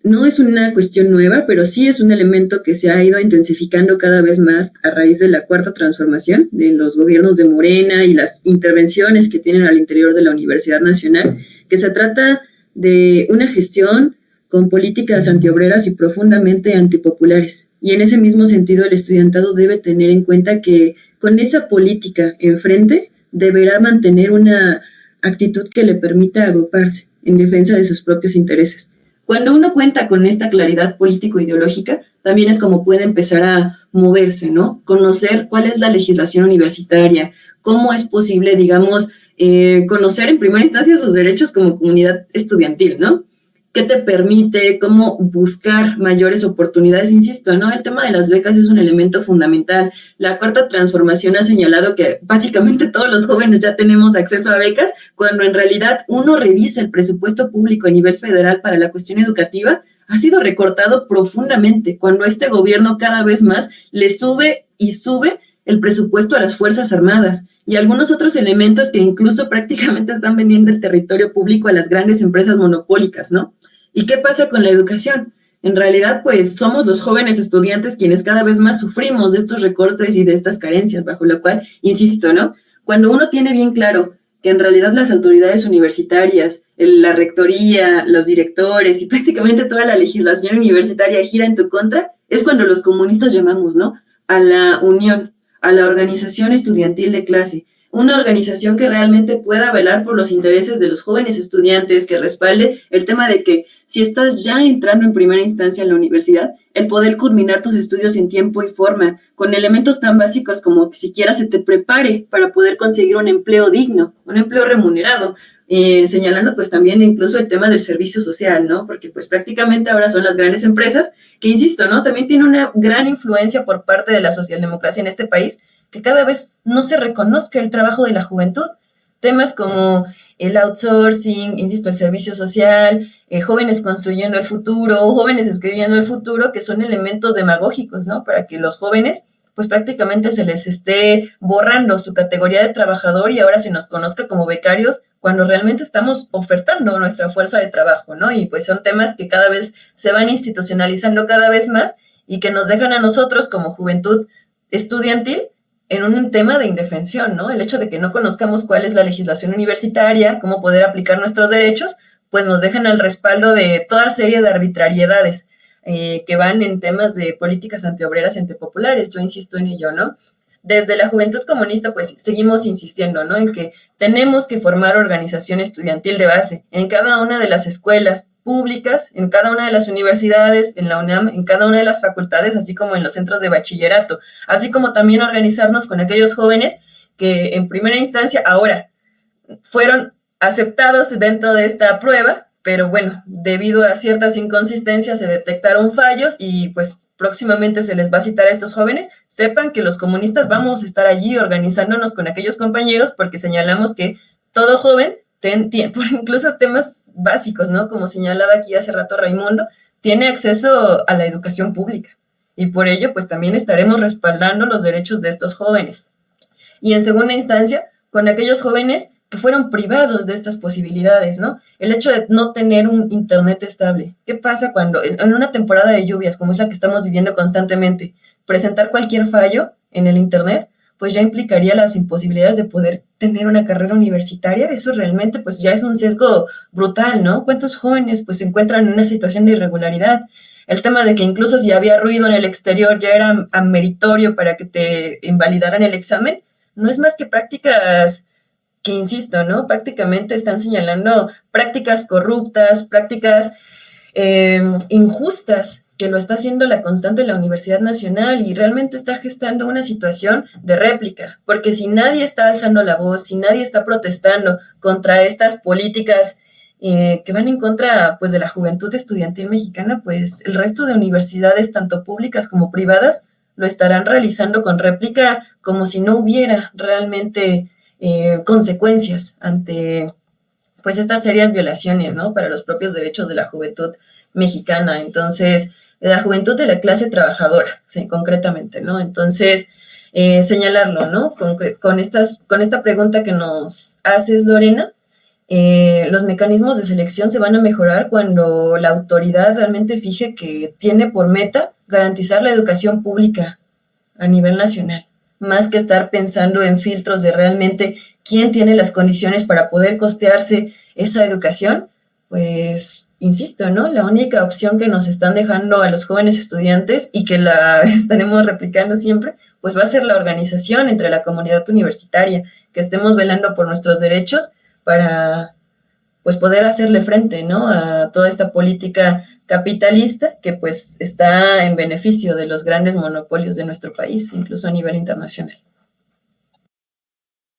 no es una cuestión nueva, pero sí es un elemento que se ha ido intensificando cada vez más a raíz de la cuarta transformación de los gobiernos de Morena y las intervenciones que tienen al interior de la Universidad Nacional, que se trata de una gestión con políticas antiobreras y profundamente antipopulares. Y en ese mismo sentido, el estudiantado debe tener en cuenta que con esa política enfrente deberá mantener una actitud que le permita agruparse en defensa de sus propios intereses. Cuando uno cuenta con esta claridad político-ideológica, también es como puede empezar a moverse, ¿no? Conocer cuál es la legislación universitaria, cómo es posible, digamos, conocer en primera instancia sus derechos como comunidad estudiantil, ¿no? ¿Qué te permite? ¿Cómo buscar mayores oportunidades? Insisto, ¿no? El tema de las becas es un elemento fundamental. La cuarta transformación ha señalado que básicamente todos los jóvenes ya tenemos acceso a becas, cuando en realidad uno revisa el presupuesto público a nivel federal para la cuestión educativa, ha sido recortado profundamente, cuando este gobierno cada vez más le sube y sube el presupuesto a las Fuerzas Armadas y algunos otros elementos que incluso prácticamente están vendiendo el territorio público a las grandes empresas monopólicas, ¿no? ¿Y qué pasa con la educación? En realidad, pues somos los jóvenes estudiantes quienes cada vez más sufrimos de estos recortes y de estas carencias, bajo lo cual, insisto, ¿no? Cuando uno tiene bien claro que en realidad las autoridades universitarias, la rectoría, los directores y prácticamente toda la legislación universitaria gira en tu contra, es cuando los comunistas llamamos, ¿no? A la unión, a la organización estudiantil de clase, una organización que realmente pueda velar por los intereses de los jóvenes estudiantes, que respalde el tema de que si estás ya entrando en primera instancia en la universidad, el poder culminar tus estudios en tiempo y forma, con elementos tan básicos como que siquiera se te prepare para poder conseguir un empleo digno, un empleo remunerado, señalando pues también incluso el tema del servicio social, ¿no? Porque pues prácticamente ahora son las grandes empresas que, insisto, ¿no? También tiene una gran influencia por parte de la socialdemocracia en este país, que cada vez no se reconozca el trabajo de la juventud. Temas como el outsourcing, insisto, el servicio social, jóvenes construyendo el futuro, jóvenes escribiendo el futuro, que son elementos demagógicos, ¿no? Para que los jóvenes, pues prácticamente se les esté borrando su categoría de trabajador y ahora se nos conozca como becarios cuando realmente estamos ofertando nuestra fuerza de trabajo, ¿no? Y pues son temas que cada vez se van institucionalizando cada vez más y que nos dejan a nosotros como juventud estudiantil en un tema de indefensión, ¿no? El hecho de que no conozcamos cuál es la legislación universitaria, cómo poder aplicar nuestros derechos, pues nos dejan al respaldo de toda serie de arbitrariedades que van en temas de políticas antiobreras y antipopulares. Yo insisto en ello, ¿no? Desde la Juventud Comunista, pues seguimos insistiendo, ¿no? En que tenemos que formar organización estudiantil de base en cada una de las escuelas públicas, en cada una de las universidades, en la UNAM, en cada una de las facultades, así como en los centros de bachillerato, así como también organizarnos con aquellos jóvenes que en primera instancia ahora fueron aceptados dentro de esta prueba, pero bueno, debido a ciertas inconsistencias se detectaron fallos y pues próximamente se les va a citar a estos jóvenes. Sepan que los comunistas vamos a estar allí organizándonos con aquellos compañeros porque señalamos que todo joven, por incluso temas básicos, ¿no? Como señalaba aquí hace rato Raimundo, tiene acceso a la educación pública y por ello pues también estaremos respaldando los derechos de estos jóvenes. Y en segunda instancia, con aquellos jóvenes que fueron privados de estas posibilidades, ¿no? El hecho de no tener un internet estable. ¿Qué pasa cuando en una temporada de lluvias, como es la que estamos viviendo constantemente, presentar cualquier fallo en el internet, pues ya implicaría las imposibilidades de poder tener una carrera universitaria? Eso realmente pues ya es un sesgo brutal, ¿no? ¿Cuántos jóvenes pues se encuentran en una situación de irregularidad? El tema de que incluso si había ruido en el exterior ya era meritorio para que te invalidaran el examen, no es más que prácticas que, insisto, ¿no? Prácticamente están señalando prácticas corruptas, prácticas injustas, que lo está haciendo la constante en la Universidad Nacional y realmente está gestando una situación de réplica, porque si nadie está alzando la voz, si nadie está protestando contra estas políticas que van en contra pues de la juventud estudiantil mexicana, pues el resto de universidades, tanto públicas como privadas, lo estarán realizando con réplica como si no hubiera realmente consecuencias ante pues estas serias violaciones, ¿no? Para los propios derechos de la juventud mexicana. Entonces, de la juventud de la clase trabajadora, sí, concretamente, ¿no? Entonces, señalarlo, ¿no? Con esta pregunta que nos haces, Lorena, los mecanismos de selección se van a mejorar cuando la autoridad realmente fije que tiene por meta garantizar la educación pública a nivel nacional, más que estar pensando en filtros de realmente quién tiene las condiciones para poder costearse esa educación, pues, insisto, ¿no? La única opción que nos están dejando a los jóvenes estudiantes y que la estaremos replicando siempre, pues va a ser la organización entre la comunidad universitaria, que estemos velando por nuestros derechos para pues poder hacerle frente, ¿no? A toda esta política capitalista que pues está en beneficio de los grandes monopolios de nuestro país, incluso a nivel internacional.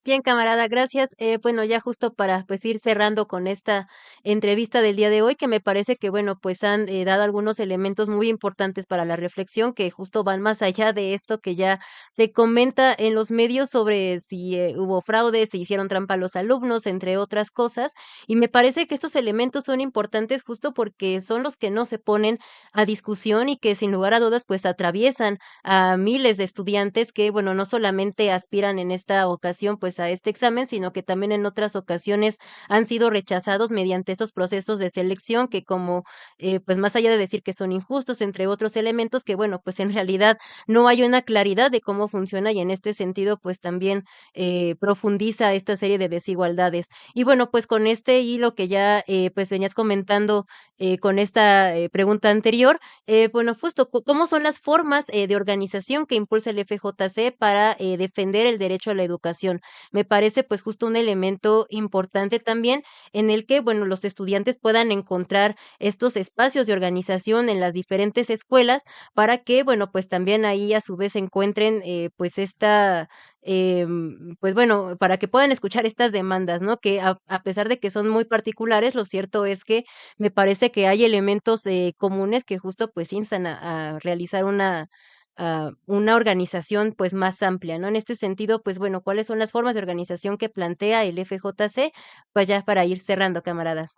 Bien, camarada, gracias. Bueno, ya justo para pues ir cerrando con esta entrevista del día de hoy, que me parece que, bueno, pues han dado algunos elementos muy importantes para la reflexión, que justo van más allá de esto que ya se comenta en los medios sobre si hubo fraude, si hicieron trampa los alumnos, entre otras cosas. Y me parece que estos elementos son importantes justo porque son los que no se ponen a discusión y que sin lugar a dudas pues atraviesan a miles de estudiantes que, bueno, no solamente aspiran en esta ocasión pues a este examen, sino que también en otras ocasiones han sido rechazados mediante estos procesos de selección que como, pues más allá de decir que son injustos, entre otros elementos, que bueno, pues en realidad no hay una claridad de cómo funciona y en este sentido pues también profundiza esta serie de desigualdades. Y bueno, pues con este hilo que ya pues venías comentando con esta pregunta anterior, bueno, justo, ¿cómo son las formas de organización que impulsa el FJC para defender el derecho a la educación? Me parece pues justo un elemento importante también en el que, bueno, los estudiantes puedan encontrar estos espacios de organización en las diferentes escuelas para que, bueno, pues también ahí a su vez encuentren pues esta pues bueno, para que puedan escuchar estas demandas, ¿no? Que a pesar de que son muy particulares, lo cierto es que me parece que hay elementos comunes que justo pues instan a realizar una organización pues más amplia, ¿no? En este sentido, pues bueno, ¿cuáles son las formas de organización que plantea el FJC? Pues ya para ir cerrando, camaradas.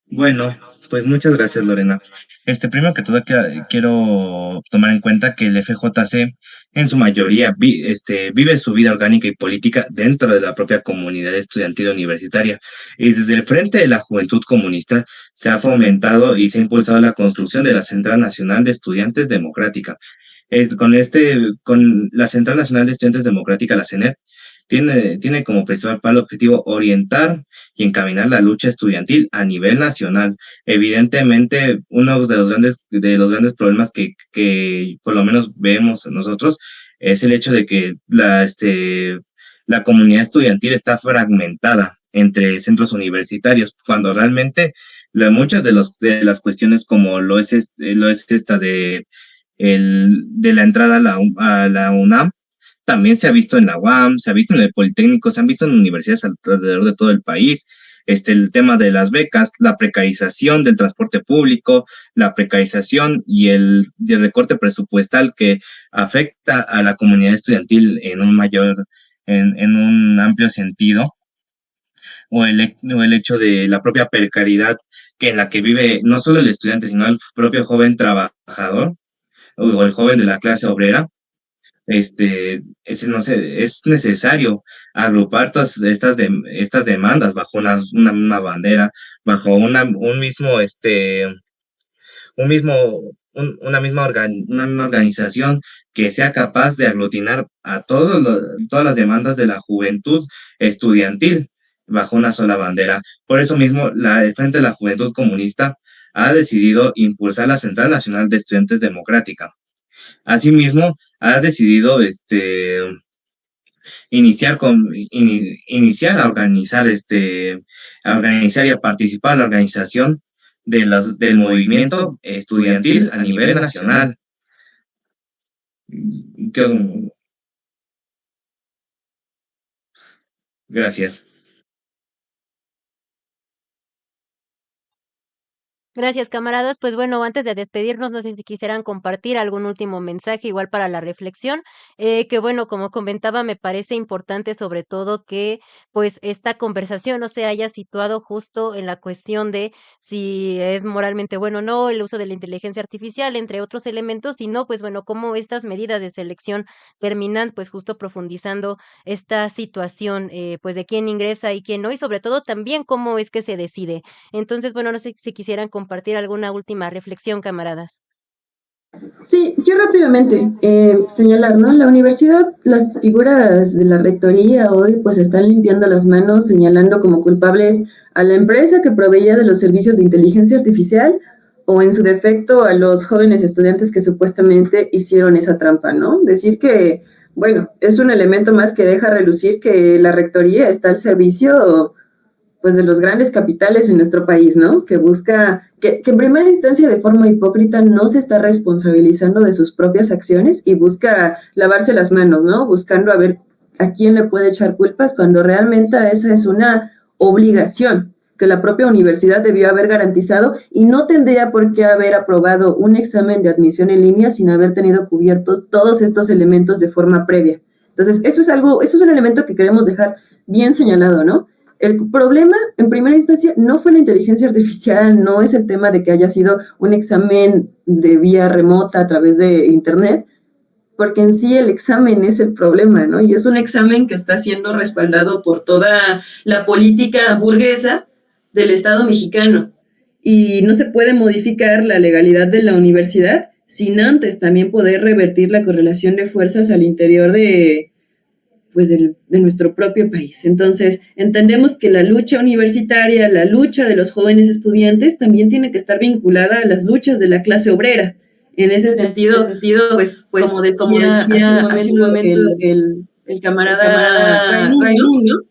Bueno, pues muchas gracias, Lorena. Primero que todo quiero tomar en cuenta que el FJC en su mayoría vive su vida orgánica y política dentro de la propia comunidad estudiantil universitaria. Y desde el Frente de la Juventud Comunista se ha fomentado y se ha impulsado la construcción de la Central Nacional de Estudiantes Democrática. Con la Central Nacional de Estudiantes Democrática, la CENED, tiene como principal objetivo orientar y encaminar la lucha estudiantil a nivel nacional. Evidentemente, uno de los grandes problemas que por lo menos vemos nosotros es el hecho de que la comunidad estudiantil está fragmentada entre centros universitarios, cuando realmente muchas de las cuestiones como lo es esta de la entrada a a la UNAM, también se ha visto en la UAM, se ha visto en el Politécnico, se han visto en universidades alrededor de todo el país. El tema de las becas, la precarización del transporte público, la precarización y el recorte presupuestal que afecta a la comunidad estudiantil en un amplio sentido, o el hecho de la propia precariedad en la que vive no solo el estudiante, sino el propio joven trabajador o el joven de la clase obrera. No sé, es necesario agrupar todas estas demandas bajo una misma bandera, bajo un mismo, una misma organización que sea capaz de aglutinar a todas las demandas de la juventud estudiantil bajo una sola bandera. Por eso mismo, el Frente de la Juventud Comunista ha decidido impulsar la Central Nacional de Estudiantes Democrática. Asimismo, ha decidido iniciar a organizar y a participar en la organización del movimiento estudiantil a nivel nacional. Gracias. Gracias, camaradas. Pues bueno, antes de despedirnos, no sé si quisieran compartir algún último mensaje, igual para la reflexión, que bueno, como comentaba, me parece importante sobre todo que pues esta conversación no se haya situado justo en la cuestión de si es moralmente bueno o no el uso de la inteligencia artificial, entre otros elementos, sino pues bueno, cómo estas medidas de selección terminan pues justo profundizando esta situación, pues de quién ingresa y quién no, y sobre todo también cómo es que se decide. Entonces, bueno, no sé si quisieran compartir alguna última reflexión, camaradas. Sí, yo rápidamente señalar, ¿no? La universidad, las figuras de la rectoría hoy pues están limpiando las manos, señalando como culpables a la empresa que proveía de los servicios de inteligencia artificial o en su defecto a los jóvenes estudiantes que supuestamente hicieron esa trampa, ¿no? Decir que, bueno, es un elemento más que deja relucir que la rectoría está al servicio pues de los grandes capitales en nuestro país, ¿no? Que busca, que en primera instancia de forma hipócrita no se está responsabilizando de sus propias acciones y busca lavarse las manos, ¿no? Buscando a ver a quién le puede echar culpas cuando realmente esa es una obligación que la propia universidad debió haber garantizado y no tendría por qué haber aprobado un examen de admisión en línea sin haber tenido cubiertos todos estos elementos de forma previa. Entonces, eso es un elemento que queremos dejar bien señalado, ¿no? El problema, en primera instancia, no fue la inteligencia artificial, no es el tema de que haya sido un examen de vía remota a través de Internet, porque en sí el examen es el problema, ¿no? Y es un examen que está siendo respaldado por toda la política burguesa del Estado mexicano. Y no se puede modificar la legalidad de la universidad sin antes también poder revertir la correlación de fuerzas al interior pues de nuestro propio país. Entonces, entendemos que la lucha universitaria, la lucha de los jóvenes estudiantes también tiene que estar vinculada a las luchas de la clase obrera. En ese sentido pues como decía hace un momento el camarada Raimundo, ¿no?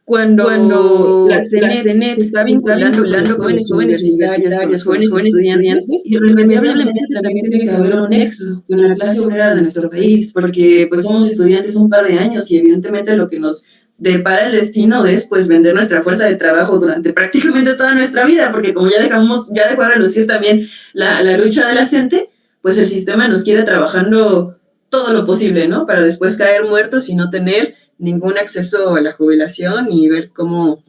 Cuando la CENET se está vinculando con los jóvenes universitarios, con los jóvenes estudiantes, irremediablemente también tiene que haber un nexo con la clase obrera de nuestro país, porque pues somos estudiantes un par de años y evidentemente lo que nos depara el destino es pues vender nuestra fuerza de trabajo durante prácticamente toda nuestra vida, porque como ya dejó de relucir también la lucha de la gente, pues el sistema nos quiere trabajando todo lo posible, ¿no? Para después caer muertos y no tener ningún acceso a la jubilación y ver cómo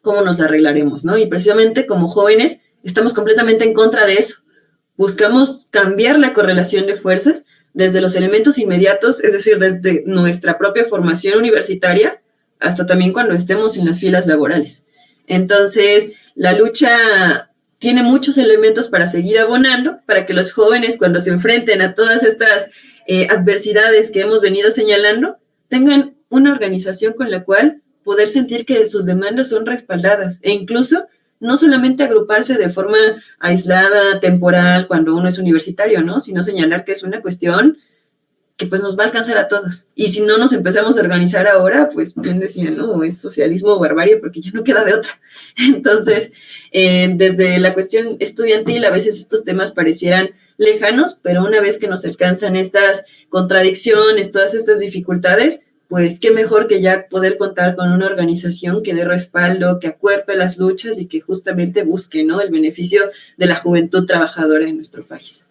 nos la arreglaremos, ¿no? Y precisamente como jóvenes estamos completamente en contra de eso. Buscamos cambiar la correlación de fuerzas desde los elementos inmediatos, es decir, desde nuestra propia formación universitaria hasta también cuando estemos en las filas laborales. Entonces, la lucha tiene muchos elementos para seguir abonando, para que los jóvenes, cuando se enfrenten a todas estas adversidades que hemos venido señalando, tengan una organización con la cual poder sentir que sus demandas son respaldadas e incluso no solamente agruparse de forma aislada, temporal, cuando uno es universitario, ¿no? Sino señalar que es una cuestión que pues nos va a alcanzar a todos. Y si no nos empezamos a organizar ahora, pues bien decían, ¿no? Es socialismo o barbarie porque ya no queda de otra. Entonces, desde la cuestión estudiantil, a veces estos temas parecieran lejanos, pero una vez que nos alcanzan estas contradicciones, todas estas dificultades, pues qué mejor que ya poder contar con una organización que dé respaldo, que acuerpe las luchas y que justamente busque, ¿no? El beneficio de la juventud trabajadora en nuestro país.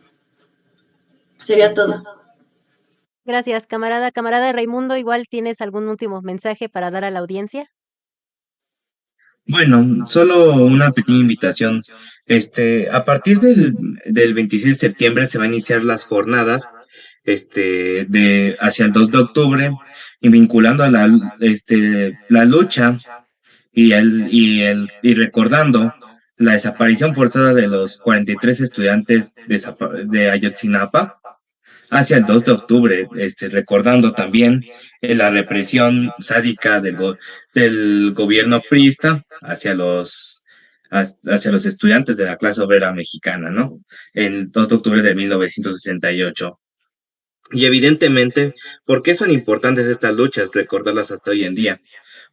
Sería todo. Gracias, camarada. Camarada Raimundo, igual tienes algún último mensaje para dar a la audiencia. Bueno, solo una pequeña invitación. A partir del 26 de septiembre se van a iniciar las jornadas, hacia el 2 de octubre, y vinculando a la lucha y recordando la desaparición forzada de los 43 estudiantes de Ayotzinapa hacia el 2 de octubre, recordando también la represión sádica del gobierno priista hacia los estudiantes de la clase obrera mexicana, ¿no? El 2 de octubre de 1968. Y evidentemente, ¿por qué son importantes estas luchas? Recordarlas hasta hoy en día.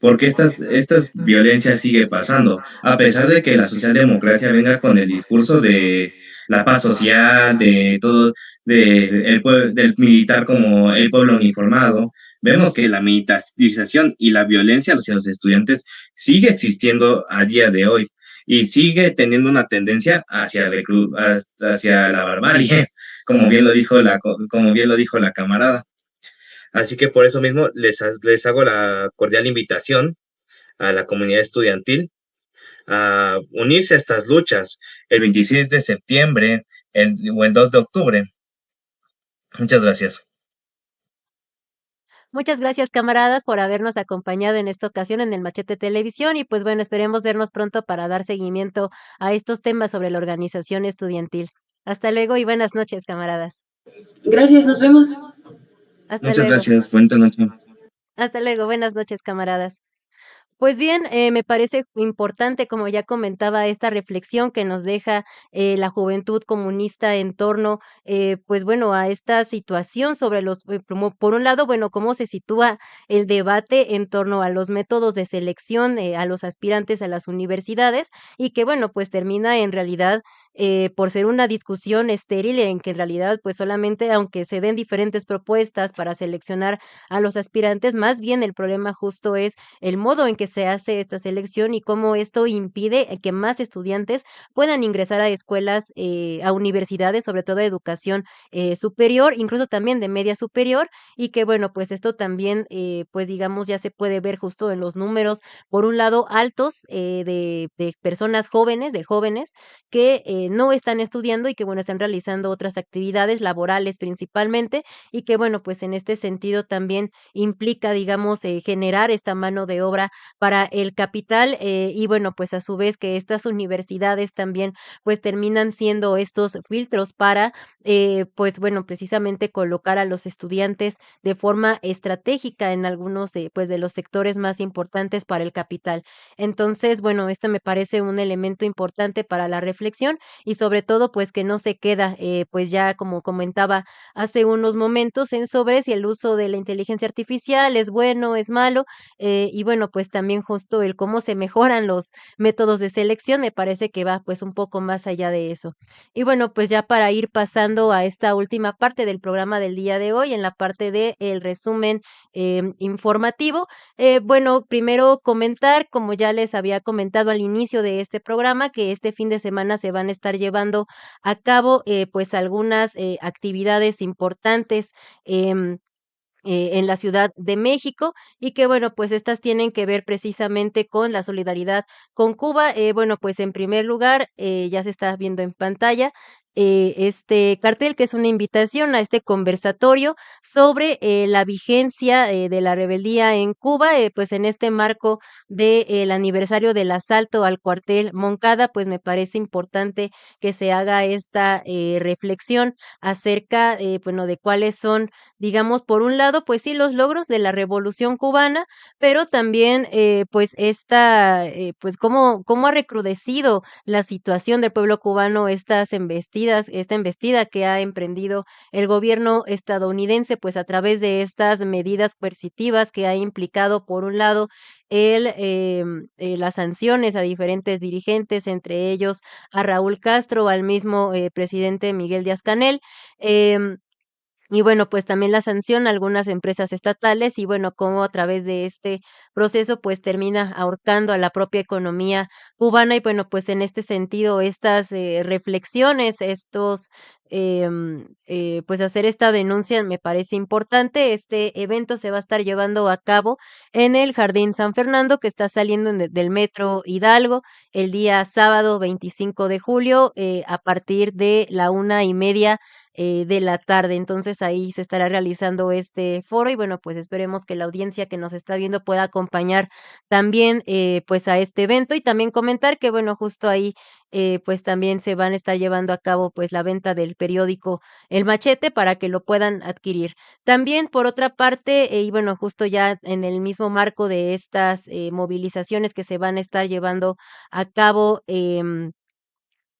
porque estas violencias sigue pasando, a pesar de que la socialdemocracia venga con el discurso de la paz social, de todo, del militar como el pueblo uniformado. Vemos que la militarización y la violencia hacia los estudiantes sigue existiendo a día de hoy y sigue teniendo una tendencia hacia la barbarie, como bien lo dijo la camarada. Así que por eso mismo les hago la cordial invitación a la comunidad estudiantil a unirse a estas luchas el 26 de septiembre o el 2 de octubre. Muchas gracias. Muchas gracias, camaradas, por habernos acompañado en esta ocasión en el Machete Televisión y pues bueno, esperemos vernos pronto para dar seguimiento a estos temas sobre la organización estudiantil. Hasta luego y buenas noches, camaradas. Gracias, nos vemos. Hasta Muchas luego. gracias. Buenas noches. Hasta luego. Buenas noches, camaradas. Pues bien, me parece importante, como ya comentaba, esta reflexión que nos deja la juventud comunista en torno, pues bueno, a esta situación sobre por un lado, bueno, cómo se sitúa el debate en torno a los métodos de selección a los aspirantes a las universidades y que, bueno, pues termina en realidad por ser una discusión estéril en que en realidad, pues solamente, aunque se den diferentes propuestas para seleccionar a los aspirantes, más bien el problema justo es el modo en que se hace esta selección y cómo esto impide que más estudiantes puedan ingresar a escuelas, a universidades, sobre todo de educación superior, incluso también de media superior, y que bueno, pues esto también, pues digamos, ya se puede ver justo en los números, por un lado, altos de personas jóvenes, de jóvenes que no están estudiando y que bueno, están realizando otras actividades laborales principalmente, y que bueno, pues en este sentido también implica, digamos, generar esta mano de obra para el capital y bueno, pues a su vez que estas universidades también pues terminan siendo estos filtros para pues bueno, precisamente colocar a los estudiantes de forma estratégica en algunos pues de los sectores más importantes para el capital. Entonces, bueno, esto me parece un elemento importante para la reflexión y sobre todo pues que no se queda pues ya como comentaba hace unos momentos en sobre si el uso de la inteligencia artificial es bueno, es malo, y bueno, pues también justo el cómo se mejoran los métodos de selección, me parece que va pues un poco más allá de eso. Y bueno, pues ya para ir pasando a esta última parte del programa del día de hoy, en la parte de el resumen informativo, bueno, primero comentar, como ya les había comentado al inicio de este programa, que este fin de semana se van a estar llevando a cabo pues algunas actividades importantes en la Ciudad de México y que bueno, pues estas tienen que ver precisamente con la solidaridad con Cuba. Bueno, pues en primer lugar, ya se está viendo en pantalla este cartel que es una invitación a este conversatorio sobre la vigencia de la rebeldía en Cuba, pues en este marco del aniversario del asalto al cuartel Moncada, pues me parece importante que se haga esta reflexión acerca, bueno, de cuáles son digamos, por un lado, pues sí, los logros de la Revolución cubana, pero también, pues esta, pues cómo ha recrudecido la situación del pueblo cubano esta embestida que ha emprendido el gobierno estadounidense, pues a través de estas medidas coercitivas que ha implicado, por un lado, las sanciones a diferentes dirigentes, entre ellos a Raúl Castro, al mismo presidente Miguel Díaz-Canel, y bueno, pues también la sanción a algunas empresas estatales y bueno, cómo a través de este proceso pues termina ahorcando a la propia economía cubana y bueno, pues en este sentido estas reflexiones, estos pues hacer esta denuncia me parece importante. Este evento se va a estar llevando a cabo en el Jardín San Fernando que está saliendo del Metro Hidalgo el día sábado 25 de julio a partir de la 1:30 de la tarde. Entonces ahí se estará realizando este foro y bueno, pues esperemos que la audiencia que nos está viendo pueda acompañar también pues a este evento y también comentar que bueno, justo ahí pues también se van a estar llevando a cabo pues la venta del periódico El Machete para que lo puedan adquirir. También por otra parte, y bueno, justo ya en el mismo marco de estas movilizaciones que se van a estar llevando a cabo,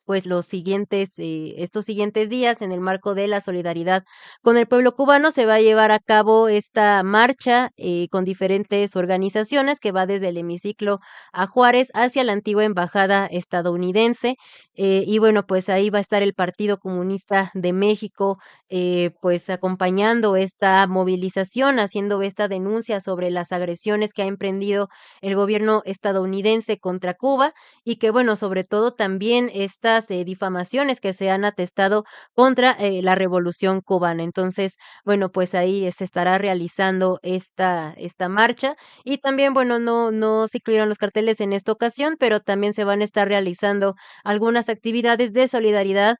pues estos siguientes días, en el marco de la solidaridad con el pueblo cubano, se va a llevar a cabo esta marcha con diferentes organizaciones que va desde el hemiciclo a Juárez hacia la antigua embajada estadounidense. Y bueno, pues ahí va a estar el Partido Comunista de México, pues acompañando esta movilización, haciendo esta denuncia sobre las agresiones que ha emprendido el gobierno estadounidense contra Cuba y que, bueno, sobre todo también estas difamaciones que se han atestado contra la revolución cubana. Entonces, bueno, pues ahí se estará realizando esta marcha y también, bueno, no se incluyeron los carteles en esta ocasión, pero también se van a estar realizando algunas actividades de solidaridad,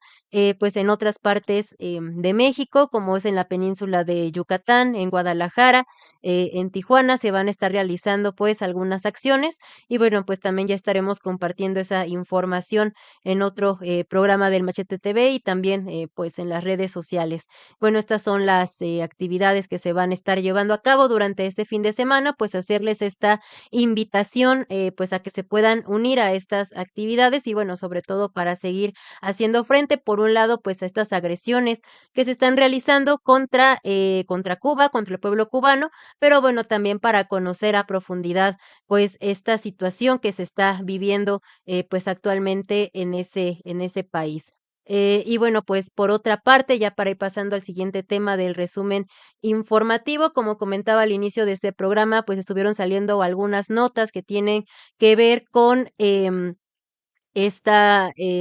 pues en otras partes de México, como es en la península de Yucatán, en Guadalajara, en Tijuana, se van a estar realizando pues algunas acciones y bueno, pues también ya estaremos compartiendo esa información en otro programa del Machete TV y también pues en las redes sociales. Bueno, estas son las actividades que se van a estar llevando a cabo durante este fin de semana, pues hacerles esta invitación pues a que se puedan unir a estas actividades y bueno, sobre todo para seguir haciendo frente, por un lado, pues a estas agresiones que se están realizando contra Cuba, contra el pueblo cubano, pero bueno, también para conocer a profundidad pues esta situación que se está viviendo pues actualmente en ese país. Y bueno, pues por otra parte, ya para ir pasando al siguiente tema del resumen informativo, como comentaba al inicio de este programa, pues estuvieron saliendo algunas notas que tienen que ver con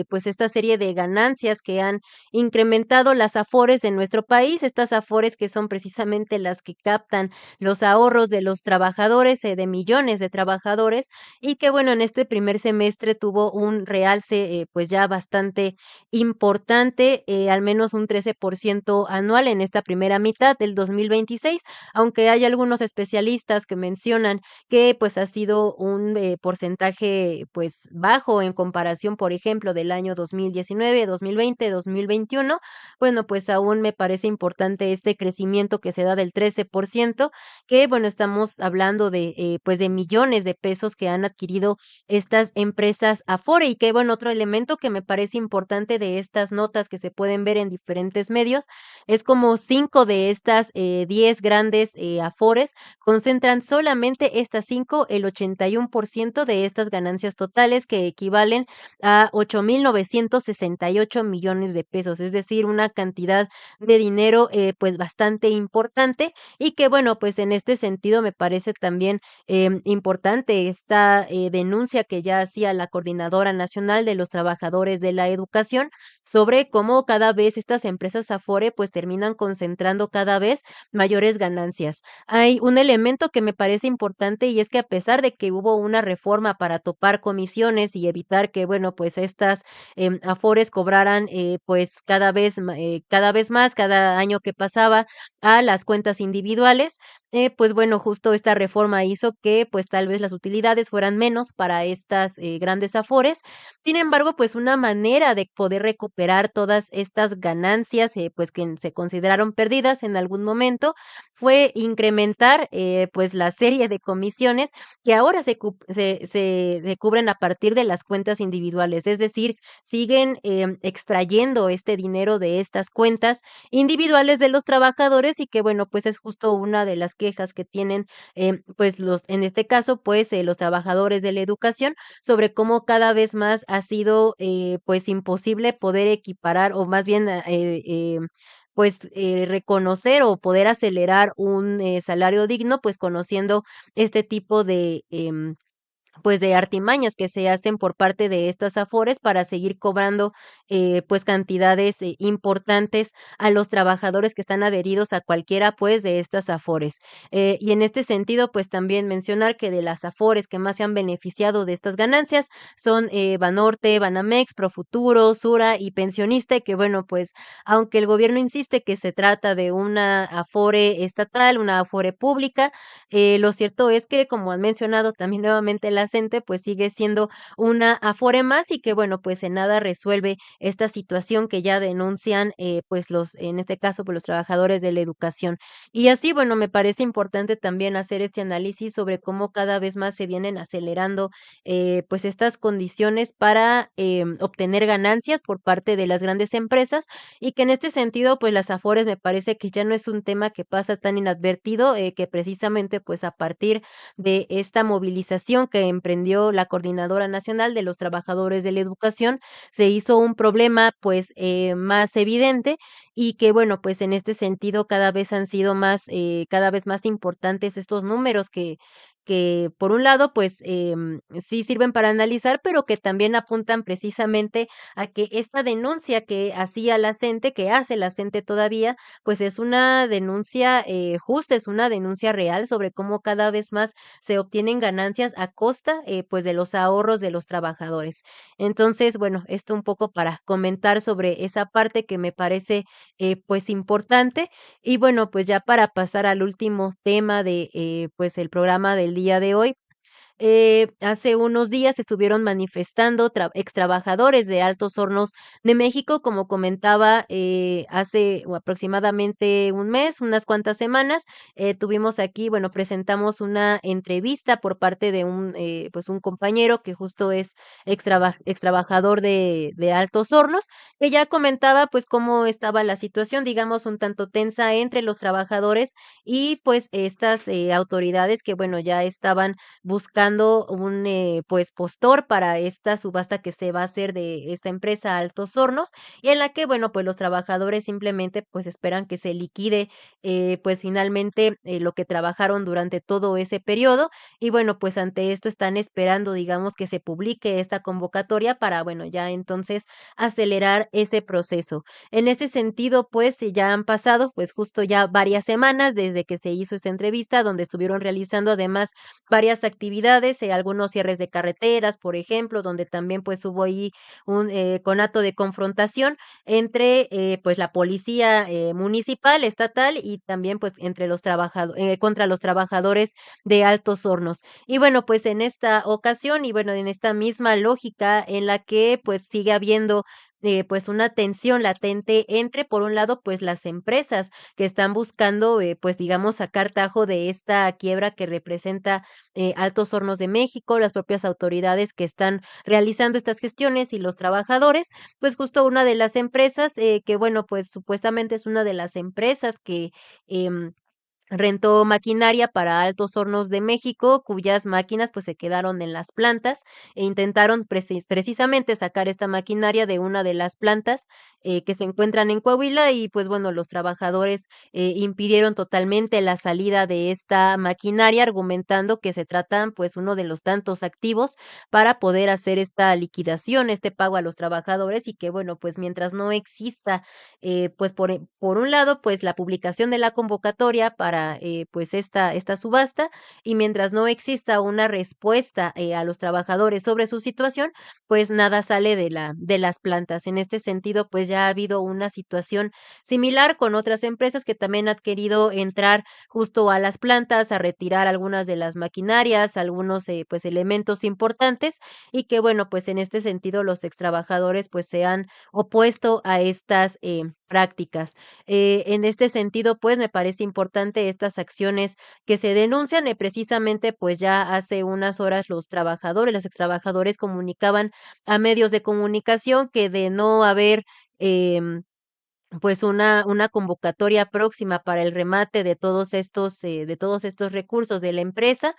pues esta serie de ganancias que han incrementado las Afores en nuestro país, estas Afores que son precisamente las que captan los ahorros de los trabajadores, de millones de trabajadores, y que bueno, en este primer semestre tuvo un realce pues ya bastante importante, al menos un 13% anual en esta primera mitad del 2026, aunque hay algunos especialistas que mencionan que pues ha sido un porcentaje pues bajo en comparación, por ejemplo, del año 2019, 2020, 2021. Bueno, pues aún me parece importante este crecimiento que se da del 13%, que bueno, estamos hablando de pues de millones de pesos que han adquirido estas empresas Afore y que bueno, otro elemento que me parece importante de estas notas que se pueden ver en diferentes medios es como 5 de estas 10 grandes Afores concentran solamente estas 5 el 81% de estas ganancias totales que equivalen a 8,968 millones de pesos, es decir, una cantidad de dinero pues bastante importante y que bueno, pues en este sentido me parece también importante esta denuncia que ya hacía la Coordinadora Nacional de los Trabajadores de la Educación sobre cómo cada vez estas empresas Afore pues terminan concentrando cada vez mayores ganancias. Hay un elemento que me parece importante y es que a pesar de que hubo una reforma para topar comisiones y evitar que, bueno, pues estas afores cobraran pues cada vez más, cada año que pasaba a las cuentas individuales, pues bueno, justo esta reforma hizo que pues tal vez las utilidades fueran menos para estas grandes afores. Sin embargo, pues una manera de poder recuperar todas estas ganancias, pues que se consideraron perdidas en algún momento, fue incrementar pues la serie de comisiones que ahora se cubren a partir de las cuentas individuales, es decir, siguen extrayendo este dinero de estas cuentas individuales de los trabajadores y que bueno, pues es justo una de las quejas que tienen pues en este caso, pues los trabajadores de la educación sobre cómo cada vez más ha sido pues imposible poder equiparar o más bien pues reconocer o poder acelerar un salario digno, pues conociendo este tipo de pues de artimañas que se hacen por parte de estas afores para seguir cobrando pues cantidades importantes a los trabajadores que están adheridos a cualquiera pues de estas afores. Y en este sentido pues también mencionar que de las afores que más se han beneficiado de estas ganancias son Banorte, Banamex, Profuturo, Sura y Pensionista y que bueno pues aunque el gobierno insiste que se trata de una afore estatal, una afore pública, lo cierto es que como han mencionado también nuevamente las CENTE pues sigue siendo una afore más y que bueno, pues en nada resuelve esta situación que ya denuncian pues en este caso, pues los trabajadores de la educación. Y así, bueno, me parece importante también hacer este análisis sobre cómo cada vez más se vienen acelerando pues estas condiciones para obtener ganancias por parte de las grandes empresas y que en este sentido, pues las afores me parece que ya no es un tema que pasa tan inadvertido, que precisamente pues a partir de esta movilización que emprendió la Coordinadora Nacional de los Trabajadores de la Educación, se hizo un problema pues más evidente y que bueno, pues en este sentido cada vez han sido cada vez más importantes estos números que por un lado, pues sí sirven para analizar, pero que también apuntan precisamente a que esta denuncia que hacía la CENTE, que hace la CENTE todavía, pues es una denuncia justa, es una denuncia real sobre cómo cada vez más se obtienen ganancias a costa, pues de los ahorros de los trabajadores. Entonces, bueno, esto un poco para comentar sobre esa parte que me parece pues importante. Y bueno, pues ya para pasar al último tema de pues el programa del día de hoy, hace unos días estuvieron manifestando extrabajadores de Altos Hornos de México, como comentaba, hace aproximadamente un mes, unas cuantas semanas, tuvimos aquí, bueno, presentamos una entrevista por parte de pues un compañero que justo es extrabajador de Altos Hornos, que ya comentaba pues cómo estaba la situación, digamos, un tanto tensa entre los trabajadores y pues estas autoridades que, bueno, ya estaban buscando un pues postor para esta subasta que se va a hacer de esta empresa Altos Hornos y en la que bueno pues los trabajadores simplemente pues esperan que se liquide pues finalmente lo que trabajaron durante todo ese periodo y bueno pues ante esto están esperando digamos que se publique esta convocatoria para bueno ya entonces acelerar ese proceso. En ese sentido pues ya han pasado pues justo ya varias semanas desde que se hizo esta entrevista donde estuvieron realizando además varias actividades, algunos cierres de carreteras, por ejemplo, donde también pues hubo ahí un conato de confrontación entre pues la policía municipal, estatal y también pues entre los trabajadores, contra los trabajadores de Altos Hornos. Y bueno, pues en esta ocasión y bueno, en esta misma lógica en la que pues sigue habiendo pues una tensión latente entre, por un lado, pues las empresas que están buscando, pues digamos, sacar tajo de esta quiebra que representa Altos Hornos de México, las propias autoridades que están realizando estas gestiones y los trabajadores, pues justo una de las empresas que bueno, pues supuestamente es una de las empresas que em, rentó maquinaria para Altos Hornos de México, cuyas máquinas pues se quedaron en las plantas e intentaron precisamente sacar esta maquinaria de una de las plantas que se encuentran en Coahuila y pues bueno, los trabajadores impidieron totalmente la salida de esta maquinaria argumentando que se tratan pues uno de los tantos activos para poder hacer esta liquidación, este pago a los trabajadores y que bueno, pues mientras no exista pues por un lado, pues la publicación de la convocatoria para pues esta subasta y mientras no exista una respuesta a los trabajadores sobre su situación, pues nada sale de las plantas. En este sentido, pues ya ha habido una situación similar con otras empresas que también han querido entrar justo a las plantas a retirar algunas de las maquinarias, algunos pues elementos importantes y que bueno, pues en este sentido los extrabajadores pues se han opuesto a estas prácticas. En este sentido, pues me parece importante estas acciones que se denuncian, precisamente pues ya hace unas horas los extrabajadores comunicaban a medios de comunicación que de no haber em, pues una convocatoria próxima para el remate de todos estos recursos de la empresa,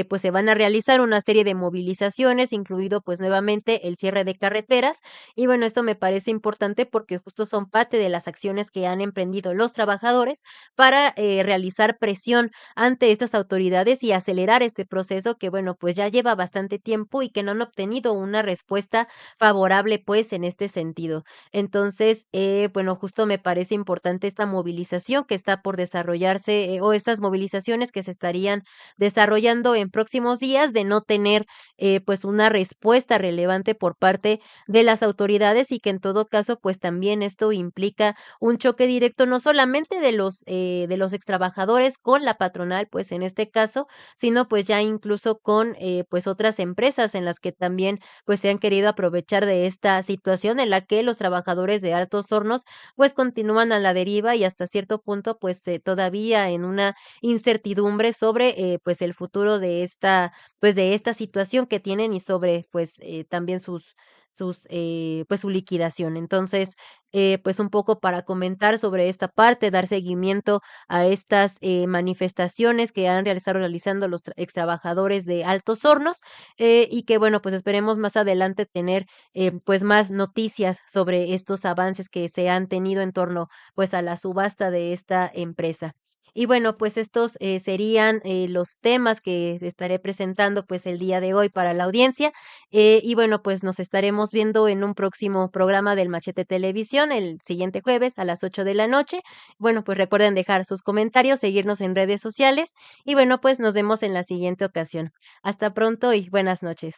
pues se van a realizar una serie de movilizaciones, incluido pues nuevamente el cierre de carreteras. Y bueno, esto me parece importante porque justo son parte de las acciones que han emprendido los trabajadores para realizar presión ante estas autoridades y acelerar este proceso que bueno, pues ya lleva bastante tiempo y que no han obtenido una respuesta favorable pues en este sentido. Entonces, bueno, justo me parece importante esta movilización que está por desarrollarse, o estas movilizaciones que se estarían desarrollando en próximos días, de no tener, pues, una respuesta relevante por parte de las autoridades, y que en todo caso, pues, también esto implica un choque directo, no solamente de los extrabajadores con la patronal, pues, en este caso, sino, pues, ya incluso con, pues, otras empresas en las que también, pues, se han querido aprovechar de esta situación en la que los trabajadores de Altos Hornos, pues, continúan a la deriva y hasta cierto punto, pues, todavía en una incertidumbre sobre, pues, el futuro de esta, pues, de esta situación que tienen y sobre, pues, también pues, su liquidación. Entonces, pues, un poco para comentar sobre esta parte, dar seguimiento a estas, manifestaciones que han estado realizando los extrabajadores de Altos Hornos, y que, bueno, pues, esperemos más adelante tener, pues, más noticias sobre estos avances que se han tenido en torno, pues, a la subasta de esta empresa. Y bueno, pues estos, serían, los temas que estaré presentando, pues, el día de hoy para la audiencia. Y bueno, pues nos estaremos viendo en un próximo programa del Machete Televisión el siguiente jueves a las 8 de la noche. Bueno, pues recuerden dejar sus comentarios, seguirnos en redes sociales y bueno, pues nos vemos en la siguiente ocasión. Hasta pronto y buenas noches.